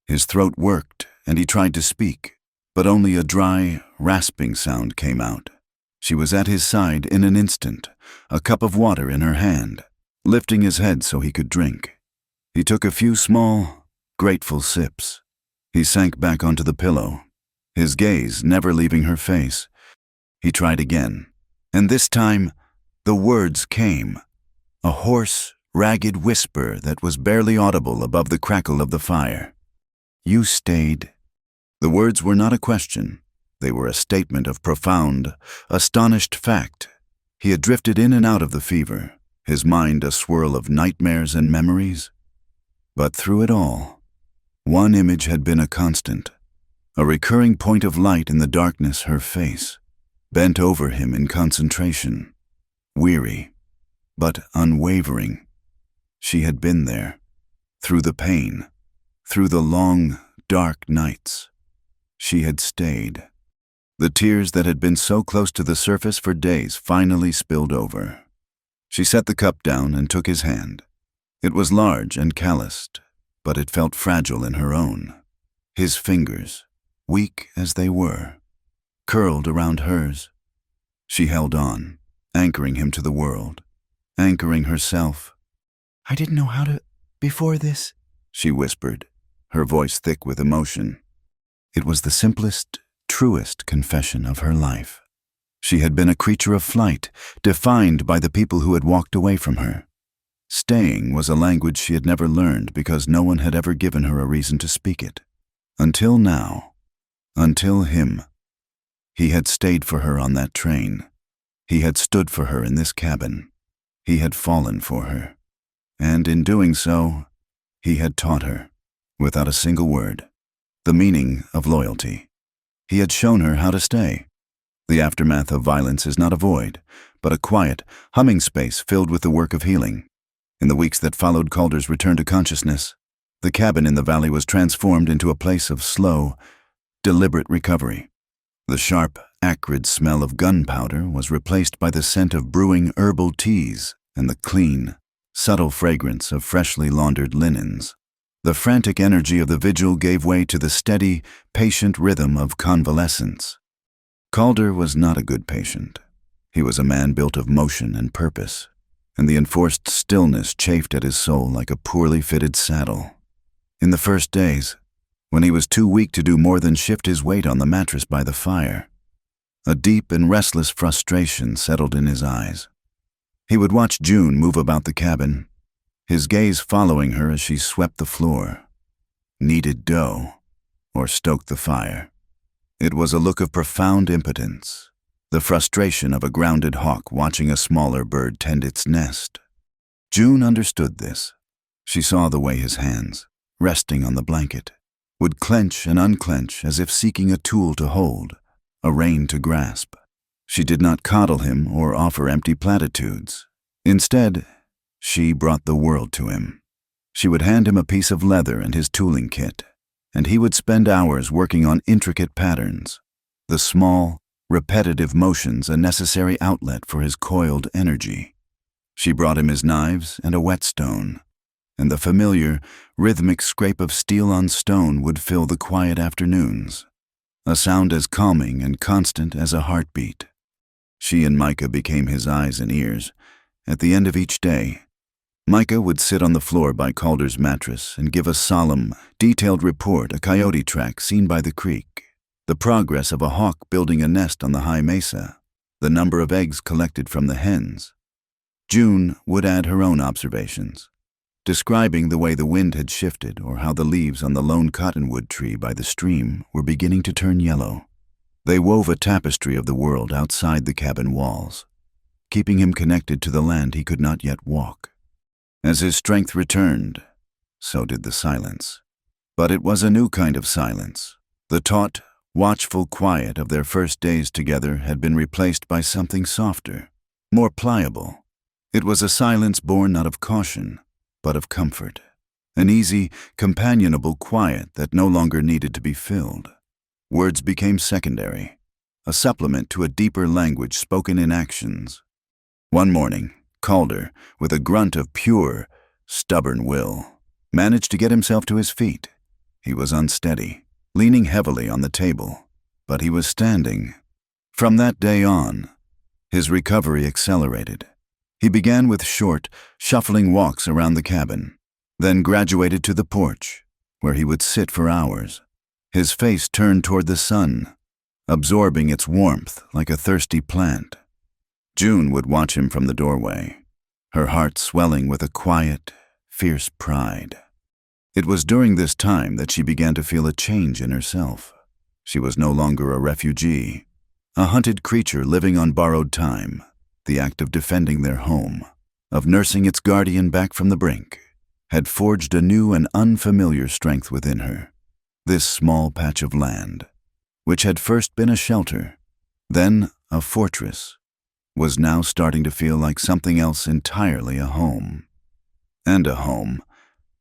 His throat worked, and he tried to speak, but only a dry, rasping sound came out. She was at his side in an instant, a cup of water in her hand, lifting his head so he could drink. He took a few small, grateful sips. He sank back onto the pillow, his gaze never leaving her face. He tried again, and this time the words came, a hoarse, ragged whisper that was barely audible above the crackle of the fire. "You stayed." The words were not a question. They were a statement of profound, astonished fact. He had drifted in and out of the fever, his mind a swirl of nightmares and memories. But through it all, one image had been a constant, a recurring point of light in the darkness, her face, bent over him in concentration, weary, but unwavering. She had been there, through the pain, through the long, dark nights. She had stayed. The tears that had been so close to the surface for days finally spilled over. She set the cup down and took his hand. It was large and calloused, but it felt fragile in her own. His fingers, weak as they were, curled around hers. She held on, anchoring him to the world, anchoring herself. "I didn't know how to before this," she whispered, her voice thick with emotion. It was the simplest, truest confession of her life. She had been a creature of flight, defined by the people who had walked away from her. Staying was a language she had never learned because no one had ever given her a reason to speak it. Until now. Until him. He had stayed for her on that train. He had stood for her in this cabin. He had fallen for her. And in doing so, he had taught her, without a single word, the meaning of loyalty. He had shown her how to stay. The aftermath of violence is not a void, but a quiet, humming space filled with the work of healing. In the weeks that followed Calder's return to consciousness, the cabin in the valley was transformed into a place of slow, deliberate recovery. The sharp, acrid smell of gunpowder was replaced by the scent of brewing herbal teas and the clean, subtle fragrance of freshly laundered linens. The frantic energy of the vigil gave way to the steady, patient rhythm of convalescence. Calder was not a good patient. He was a man built of motion and purpose, and the enforced stillness chafed at his soul like a poorly fitted saddle. In the first days, when he was too weak to do more than shift his weight on the mattress by the fire, a deep and restless frustration settled in his eyes. He would watch June move about the cabin, his gaze following her as she swept the floor, kneaded dough, or stoked the fire. It was a look of profound impotence, the frustration of a grounded hawk watching a smaller bird tend its nest. June understood this. She saw the way his hands, resting on the blanket, would clench and unclench as if seeking a tool to hold, a rein to grasp. She did not coddle him or offer empty platitudes. Instead, she brought the world to him. She would hand him a piece of leather and his tooling kit, and he would spend hours working on intricate patterns, the small, repetitive motions a necessary outlet for his coiled energy. She brought him his knives and a whetstone, and the familiar, rhythmic scrape of steel on stone would fill the quiet afternoons, a sound as calming and constant as a heartbeat. She and Micah became his eyes and ears. At the end of each day, Micah would sit on the floor by Calder's mattress and give a solemn, detailed report, a coyote track seen by the creek, the progress of a hawk building a nest on the high mesa, the number of eggs collected from the hens. June would add her own observations, describing the way the wind had shifted or how the leaves on the lone cottonwood tree by the stream were beginning to turn yellow. They wove a tapestry of the world outside the cabin walls, keeping him connected to the land he could not yet walk. As his strength returned, so did the silence. But it was a new kind of silence. The taut, watchful quiet of their first days together had been replaced by something softer, more pliable. It was a silence born not of caution, but of comfort, an easy, companionable quiet that no longer needed to be filled. Words became secondary, a supplement to a deeper language spoken in actions. One morning, Calder, with a grunt of pure, stubborn will, managed to get himself to his feet. He was unsteady, leaning heavily on the table, but he was standing. From that day on, his recovery accelerated. He began with short, shuffling walks around the cabin, then graduated to the porch, where he would sit for hours, his face turned toward the sun, absorbing its warmth like a thirsty plant. June would watch him from the doorway, her heart swelling with a quiet, fierce pride. It was during this time that she began to feel a change in herself. She was no longer a refugee, a hunted creature living on borrowed time. The act of defending their home, of nursing its guardian back from the brink, had forged a new and unfamiliar strength within her. This small patch of land, which had first been a shelter, then a fortress, was now starting to feel like something else entirely, a home. And a home,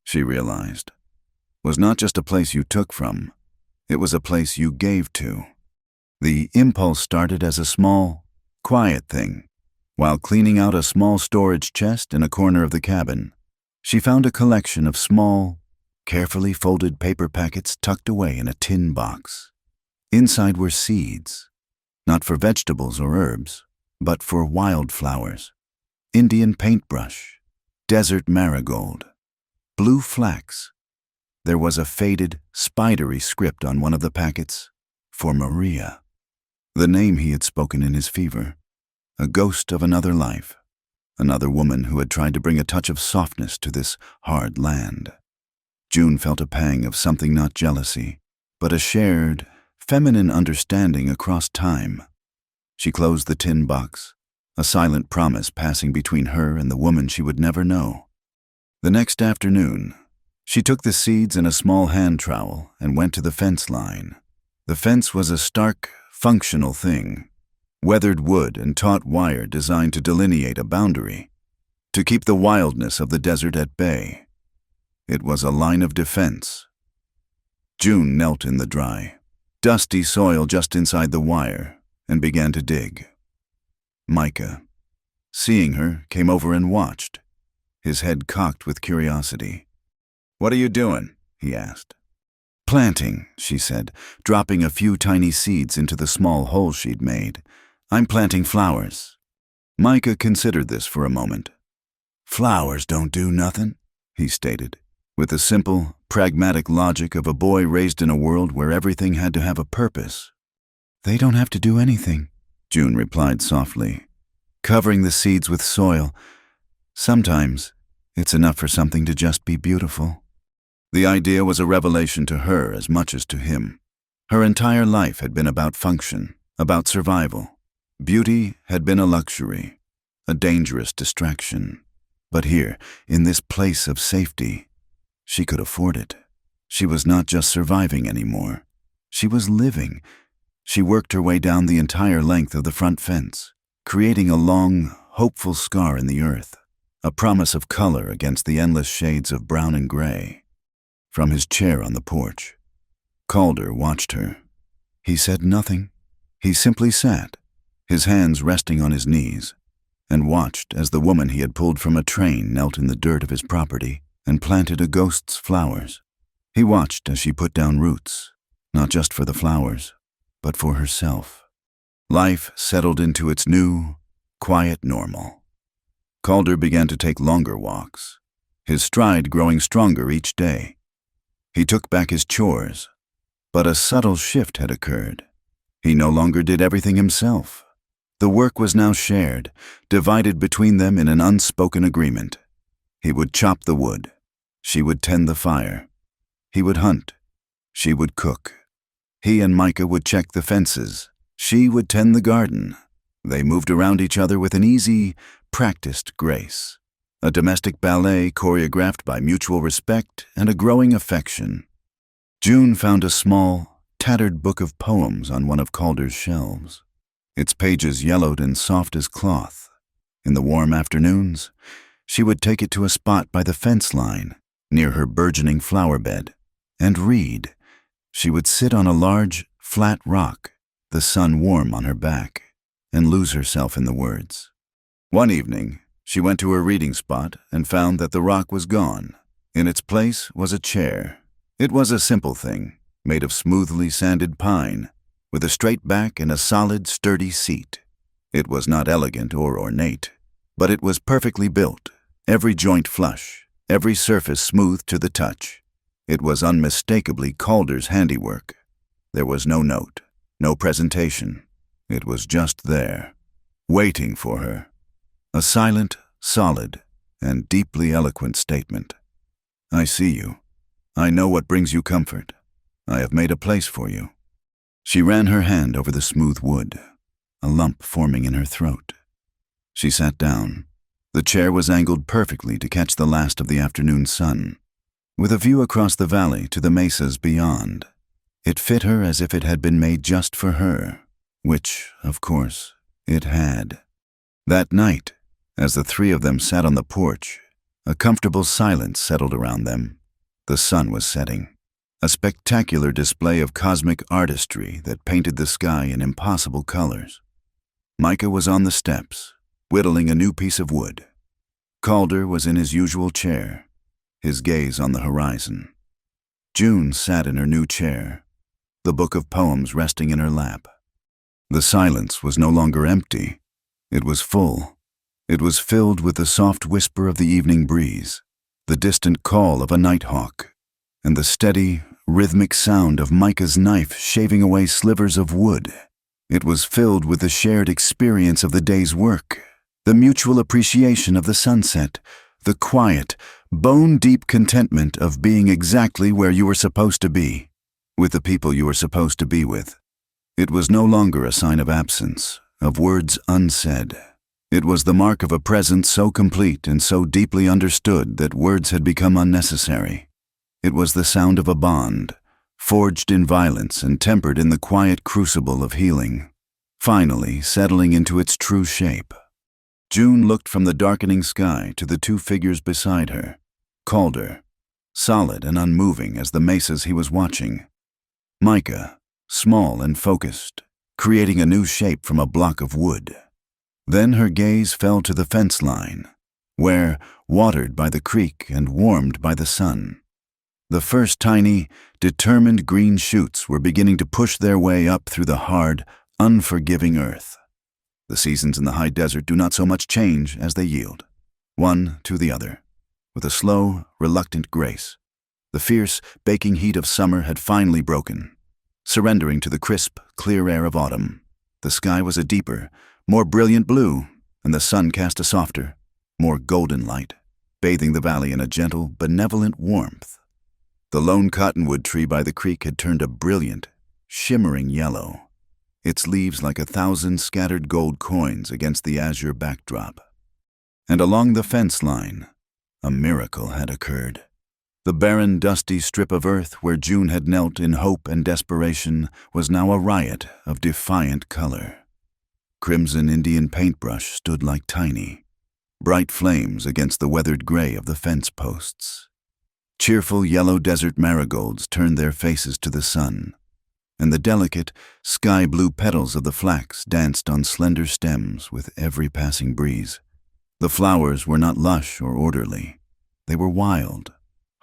she realized, was not just a place you took from, it was a place you gave to. The impulse started as a small, quiet thing. While cleaning out a small storage chest in a corner of the cabin, she found a collection of small, carefully folded paper packets tucked away in a tin box. Inside were seeds, not for vegetables or herbs, but for wildflowers, Indian paintbrush, desert marigold, blue flax. There was a faded, spidery script on one of the packets, for Maria, the name he had spoken in his fever. A ghost of another life, another woman who had tried to bring a touch of softness to this hard land. June felt a pang of something not jealousy, but a shared, feminine understanding across time. She closed the tin box, a silent promise passing between her and the woman she would never know. The next afternoon, she took the seeds in a small hand trowel and went to the fence line. The fence was a stark, functional thing. Weathered wood and taut wire designed to delineate a boundary, to keep the wildness of the desert at bay. It was a line of defense. June knelt in the dry, dusty soil just inside the wire and began to dig. Micah, seeing her, came over and watched, his head cocked with curiosity. "What are you doing?" he asked. "Planting," she said, dropping a few tiny seeds into the small hole she'd made. "I'm planting flowers." Micah considered this for a moment. "Flowers don't do nothing," he stated, with the simple, pragmatic logic of a boy raised in a world where everything had to have a purpose. "They don't have to do anything," June replied softly, covering the seeds with soil. "Sometimes it's enough for something to just be beautiful." The idea was a revelation to her as much as to him. Her entire life had been about function, about survival. Beauty had been a luxury, a dangerous distraction. But here, in this place of safety, she could afford it. She was not just surviving anymore. She was living. She worked her way down the entire length of the front fence, creating a long, hopeful scar in the earth, a promise of color against the endless shades of brown and gray. From his chair on the porch, Calder watched her. He said nothing. He simply sat, his hands resting on his knees, and watched as the woman he had pulled from a train knelt in the dirt of his property and planted a ghost's flowers. He watched as she put down roots, not just for the flowers, but for herself. Life settled into its new, quiet normal. Calder began to take longer walks, his stride growing stronger each day. He took back his chores, but a subtle shift had occurred. He no longer did everything himself. The work was now shared, divided between them in an unspoken agreement. He would chop the wood. She would tend the fire. He would hunt. She would cook. He and Micah would check the fences. She would tend the garden. They moved around each other with an easy, practiced grace. A domestic ballet choreographed by mutual respect and a growing affection. June found a small, tattered book of poems on one of Calder's shelves, its pages yellowed and soft as cloth. In the warm afternoons, she would take it to a spot by the fence line, near her burgeoning flower bed, and read. She would sit on a large, flat rock, the sun warm on her back, and lose herself in the words. One evening, she went to her reading spot and found that the rock was gone. In its place was a chair. It was a simple thing, made of smoothly sanded pine, with a straight back and a solid, sturdy seat. It was not elegant or ornate, but it was perfectly built, every joint flush, every surface smooth to the touch. It was unmistakably Calder's handiwork. There was no note, no presentation. It was just there, waiting for her. A silent, solid, and deeply eloquent statement. I see you. I know what brings you comfort. I have made a place for you. She ran her hand over the smooth wood, a lump forming in her throat. She sat down. The chair was angled perfectly to catch the last of the afternoon sun, with a view across the valley to the mesas beyond. It fit her as if it had been made just for her, which, of course, it had. That night, as the three of them sat on the porch, a comfortable silence settled around them. The sun was setting, a spectacular display of cosmic artistry that painted the sky in impossible colors. Micah was on the steps, whittling a new piece of wood. Calder was in his usual chair, his gaze on the horizon. June sat in her new chair, the book of poems resting in her lap. The silence was no longer empty. It was full. It was filled with the soft whisper of the evening breeze, the distant call of a nighthawk, and the steady, rhythmic sound of Micah's knife shaving away slivers of wood. It was filled with the shared experience of the day's work, the mutual appreciation of the sunset, the quiet, bone-deep contentment of being exactly where you were supposed to be, with the people you were supposed to be with. It was no longer a sign of absence, of words unsaid. It was the mark of a presence so complete and so deeply understood that words had become unnecessary. It was the sound of a bond, forged in violence and tempered in the quiet crucible of healing, finally settling into its true shape. June looked from the darkening sky to the two figures beside her, Calder, solid and unmoving as the mesas he was watching. Micah, small and focused, creating a new shape from a block of wood. Then her gaze fell to the fence line, where, watered by the creek and warmed by the sun, the first tiny, determined green shoots were beginning to push their way up through the hard, unforgiving earth. The seasons in the high desert do not so much change as they yield, one to the other, with a slow, reluctant grace. The fierce, baking heat of summer had finally broken, surrendering to the crisp, clear air of autumn. The sky was a deeper, more brilliant blue, and the sun cast a softer, more golden light, bathing the valley in a gentle, benevolent warmth. The lone cottonwood tree by the creek had turned a brilliant, shimmering yellow, its leaves like 1,000 scattered gold coins against the azure backdrop. And along the fence line, a miracle had occurred. The barren, dusty strip of earth where June had knelt in hope and desperation was now a riot of defiant color. Crimson Indian paintbrush stood like tiny, bright flames against the weathered gray of the fence posts. Cheerful yellow desert marigolds turned their faces to the sun, and the delicate, sky-blue petals of the flax danced on slender stems with every passing breeze. The flowers were not lush or orderly. They were wild,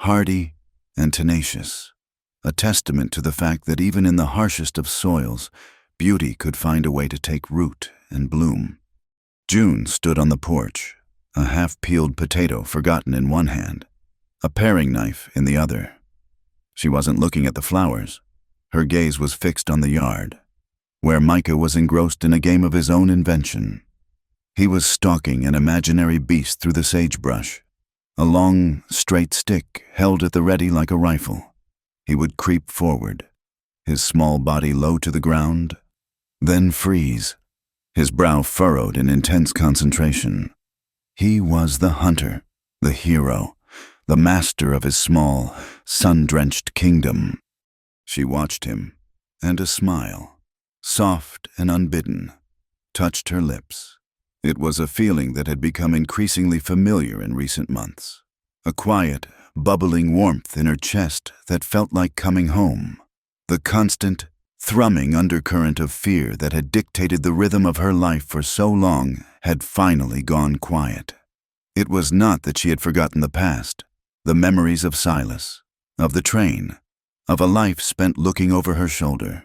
hardy, and tenacious, a testament to the fact that even in the harshest of soils, beauty could find a way to take root and bloom. June stood on the porch, a half-peeled potato forgotten in one hand, a paring knife in the other. She wasn't looking at the flowers. Her gaze was fixed on the yard, where Micah was engrossed in a game of his own invention. He was stalking an imaginary beast through the sagebrush, a long, straight stick held at the ready like a rifle. He would creep forward, his small body low to the ground, then freeze, his brow furrowed in intense concentration. He was the hunter, the hero, the master of his small, sun-drenched kingdom. She watched him, and a smile, soft and unbidden, touched her lips. It was a feeling that had become increasingly familiar in recent months, a quiet, bubbling warmth in her chest that felt like coming home. The constant, thrumming undercurrent of fear that had dictated the rhythm of her life for so long had finally gone quiet. It was not that she had forgotten the past, the memories of Silas, of the train, of a life spent looking over her shoulder.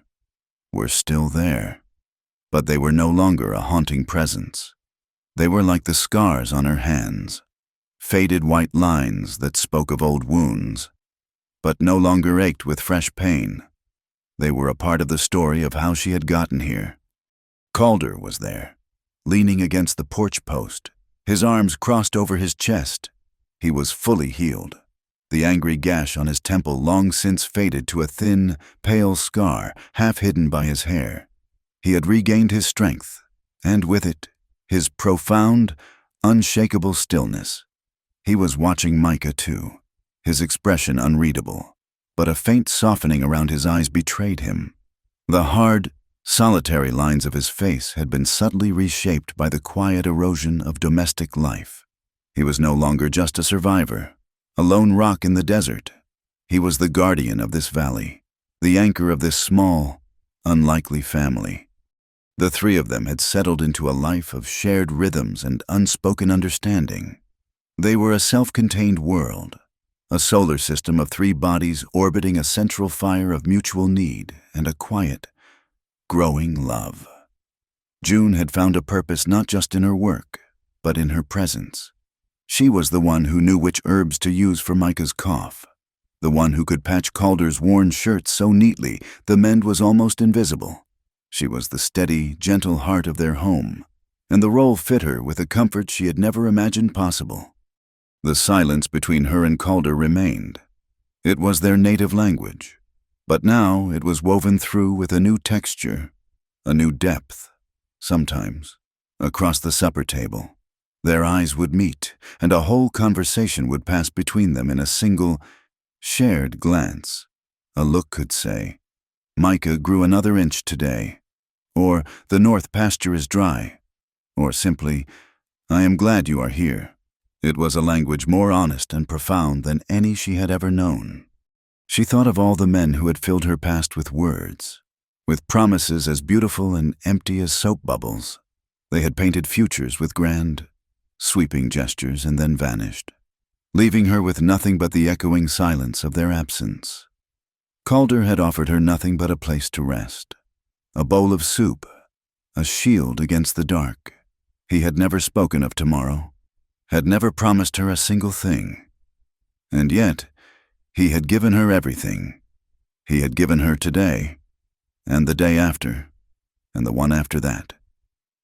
were still there. But they were no longer a haunting presence. They were like the scars on her hands, faded white lines that spoke of old wounds, but no longer ached with fresh pain. They were a part of the story of how she had gotten here. Calder was there, leaning against the porch post, his arms crossed over his chest. He was fully healed. The angry gash on his temple long since faded to a thin, pale scar, half hidden by his hair. He had regained his strength, and with it, his profound, unshakable stillness. He was watching Micah too, his expression unreadable, but a faint softening around his eyes betrayed him. The hard, solitary lines of his face had been subtly reshaped by the quiet erosion of domestic life. He was no longer just a survivor, a lone rock in the desert. He was the guardian of this valley, the anchor of this small, unlikely family. The three of them had settled into a life of shared rhythms and unspoken understanding. They were a self-contained world, a solar system of three bodies orbiting a central fire of mutual need and a quiet, growing love. June had found a purpose not just in her work, but in her presence. She was the one who knew which herbs to use for Micah's cough, the one who could patch Calder's worn shirt so neatly the mend was almost invisible. She was the steady, gentle heart of their home, and the role fit her with a comfort she had never imagined possible. The silence between her and Calder remained. It was their native language, but now it was woven through with a new texture, a new depth. Sometimes, across the supper table, their eyes would meet, and a whole conversation would pass between them in a single, shared glance. A look could say, "Micah grew another inch today," or "The north pasture is dry," or simply, "I am glad you are here." It was a language more honest and profound than any she had ever known. She thought of all the men who had filled her past with words, with promises as beautiful and empty as soap bubbles. They had painted futures with grand, sweeping gestures and then vanished, leaving her with nothing but the echoing silence of their absence. Calder had offered her nothing but a place to rest, a bowl of soup, a shield against the dark. He had never spoken of tomorrow, had never promised her a single thing. And yet, he had given her everything. He had given her today, and the day after, and the one after that.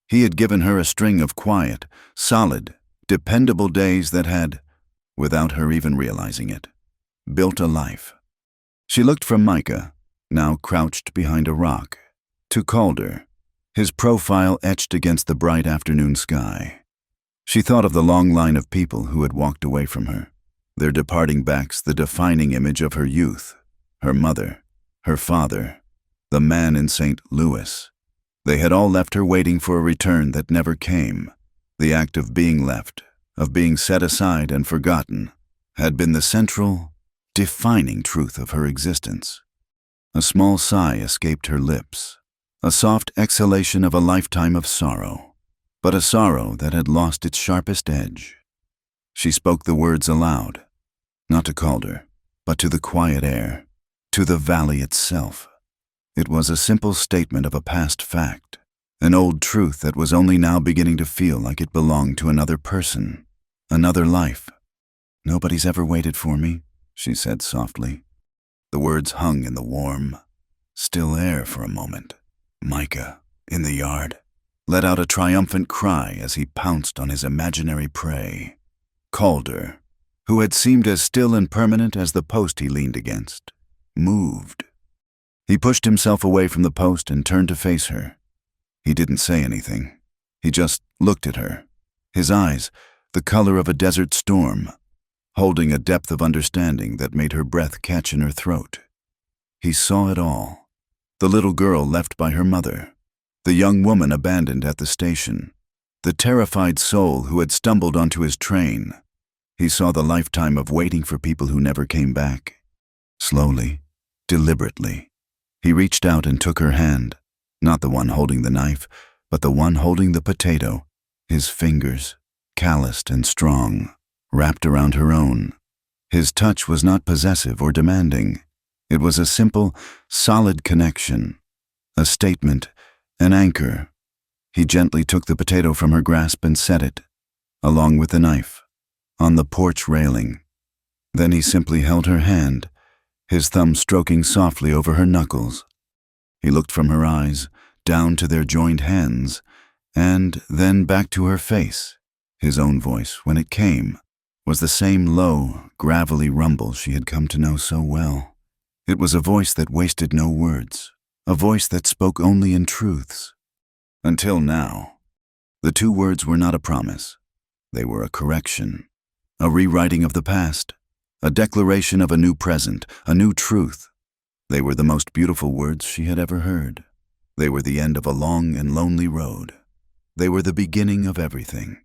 He had given her a string of quiet, solid, dependable days that had, without her even realizing it, built a life. She looked from Micah, now crouched behind a rock, to Calder, his profile etched against the bright afternoon sky. She thought of the long line of people who had walked away from her, their departing backs the defining image of her youth, her mother, her father, the man in St. Louis. They had all left her waiting for a return that never came. The act of being left, of being set aside and forgotten, had been the central, defining truth of her existence. A small sigh escaped her lips, a soft exhalation of a lifetime of sorrow, but a sorrow that had lost its sharpest edge. She spoke the words aloud, not to Calder, but to the quiet air, to the valley itself. It was a simple statement of a past fact, an old truth that was only now beginning to feel like it belonged to another person, another life. "Nobody's ever waited for me," she said softly. The words hung in the warm, still air for a moment. Micah, in the yard, let out a triumphant cry as he pounced on his imaginary prey. Calder, who had seemed as still and permanent as the post he leaned against, moved. He pushed himself away from the post and turned to face her. He didn't say anything. He just looked at her, his eyes the color of a desert storm, holding a depth of understanding that made her breath catch in her throat. He saw it all. The little girl left by her mother, the young woman abandoned at the station, the terrified soul who had stumbled onto his train. He saw the lifetime of waiting for people who never came back. Slowly, deliberately, he reached out and took her hand, not the one holding the knife, but the one holding the potato, his fingers, calloused and strong, wrapped around her own. His touch was not possessive or demanding. It was a simple, solid connection, a statement, an anchor. He gently took the potato from her grasp and set it, along with the knife, on the porch railing. Then he simply held her hand, his thumb stroking softly over her knuckles. He looked from her eyes, down to their joined hands, and then back to her face. His own voice, when it came, was the same low, gravelly rumble she had come to know so well. It was a voice that wasted no words, a voice that spoke only in truths. Until now, the two words were not a promise. They were a correction, a rewriting of the past, a declaration of a new present, a new truth. They were the most beautiful words she had ever heard. They were the end of a long and lonely road. They were the beginning of everything.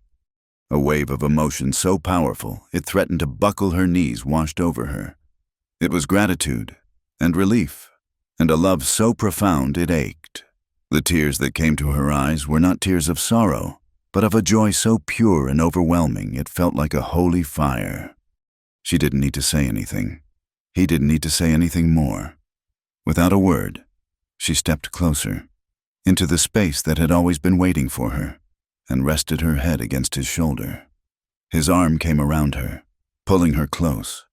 A wave of emotion so powerful it threatened to buckle her knees washed over her. It was gratitude and relief, and a love so profound it ached. The tears that came to her eyes were not tears of sorrow, but of a joy so pure and overwhelming it felt like a holy fire. She didn't need to say anything. He didn't need to say anything more. Without a word, she stepped closer, into the space that had always been waiting for her, and rested her head against his shoulder. His arm came around her, pulling her close,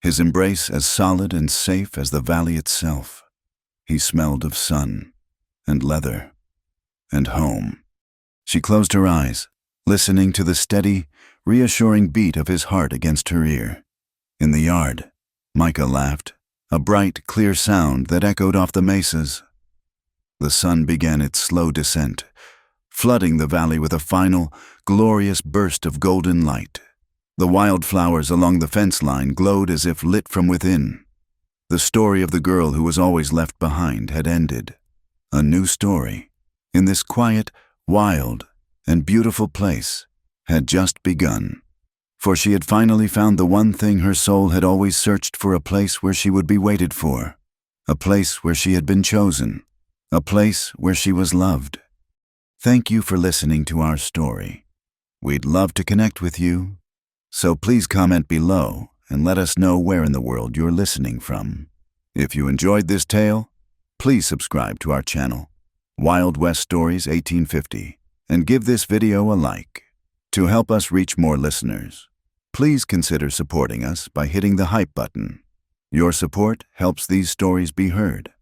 his embrace as solid and safe as the valley itself. He smelled of sun, and leather, and home. She closed her eyes, listening to the steady, reassuring beat of his heart against her ear. In the yard, Micah laughed, a bright, clear sound that echoed off the mesas. The sun began its slow descent, flooding the valley with a final, glorious burst of golden light. The wildflowers along the fence line glowed as if lit from within. The story of the girl who was always left behind had ended. A new story, in this quiet, wild, and beautiful place, had just begun. For she had finally found the one thing her soul had always searched for, a place where she would be waited for, a place where she had been chosen, a place where she was loved. Thank you for listening to our story. We'd love to connect with you, so please comment below and let us know where in the world you're listening from. If you enjoyed this tale, please subscribe to our channel, Wild West Stories 1850, and give this video a like. To help us reach more listeners, please consider supporting us by hitting the hype button. Your support helps these stories be heard.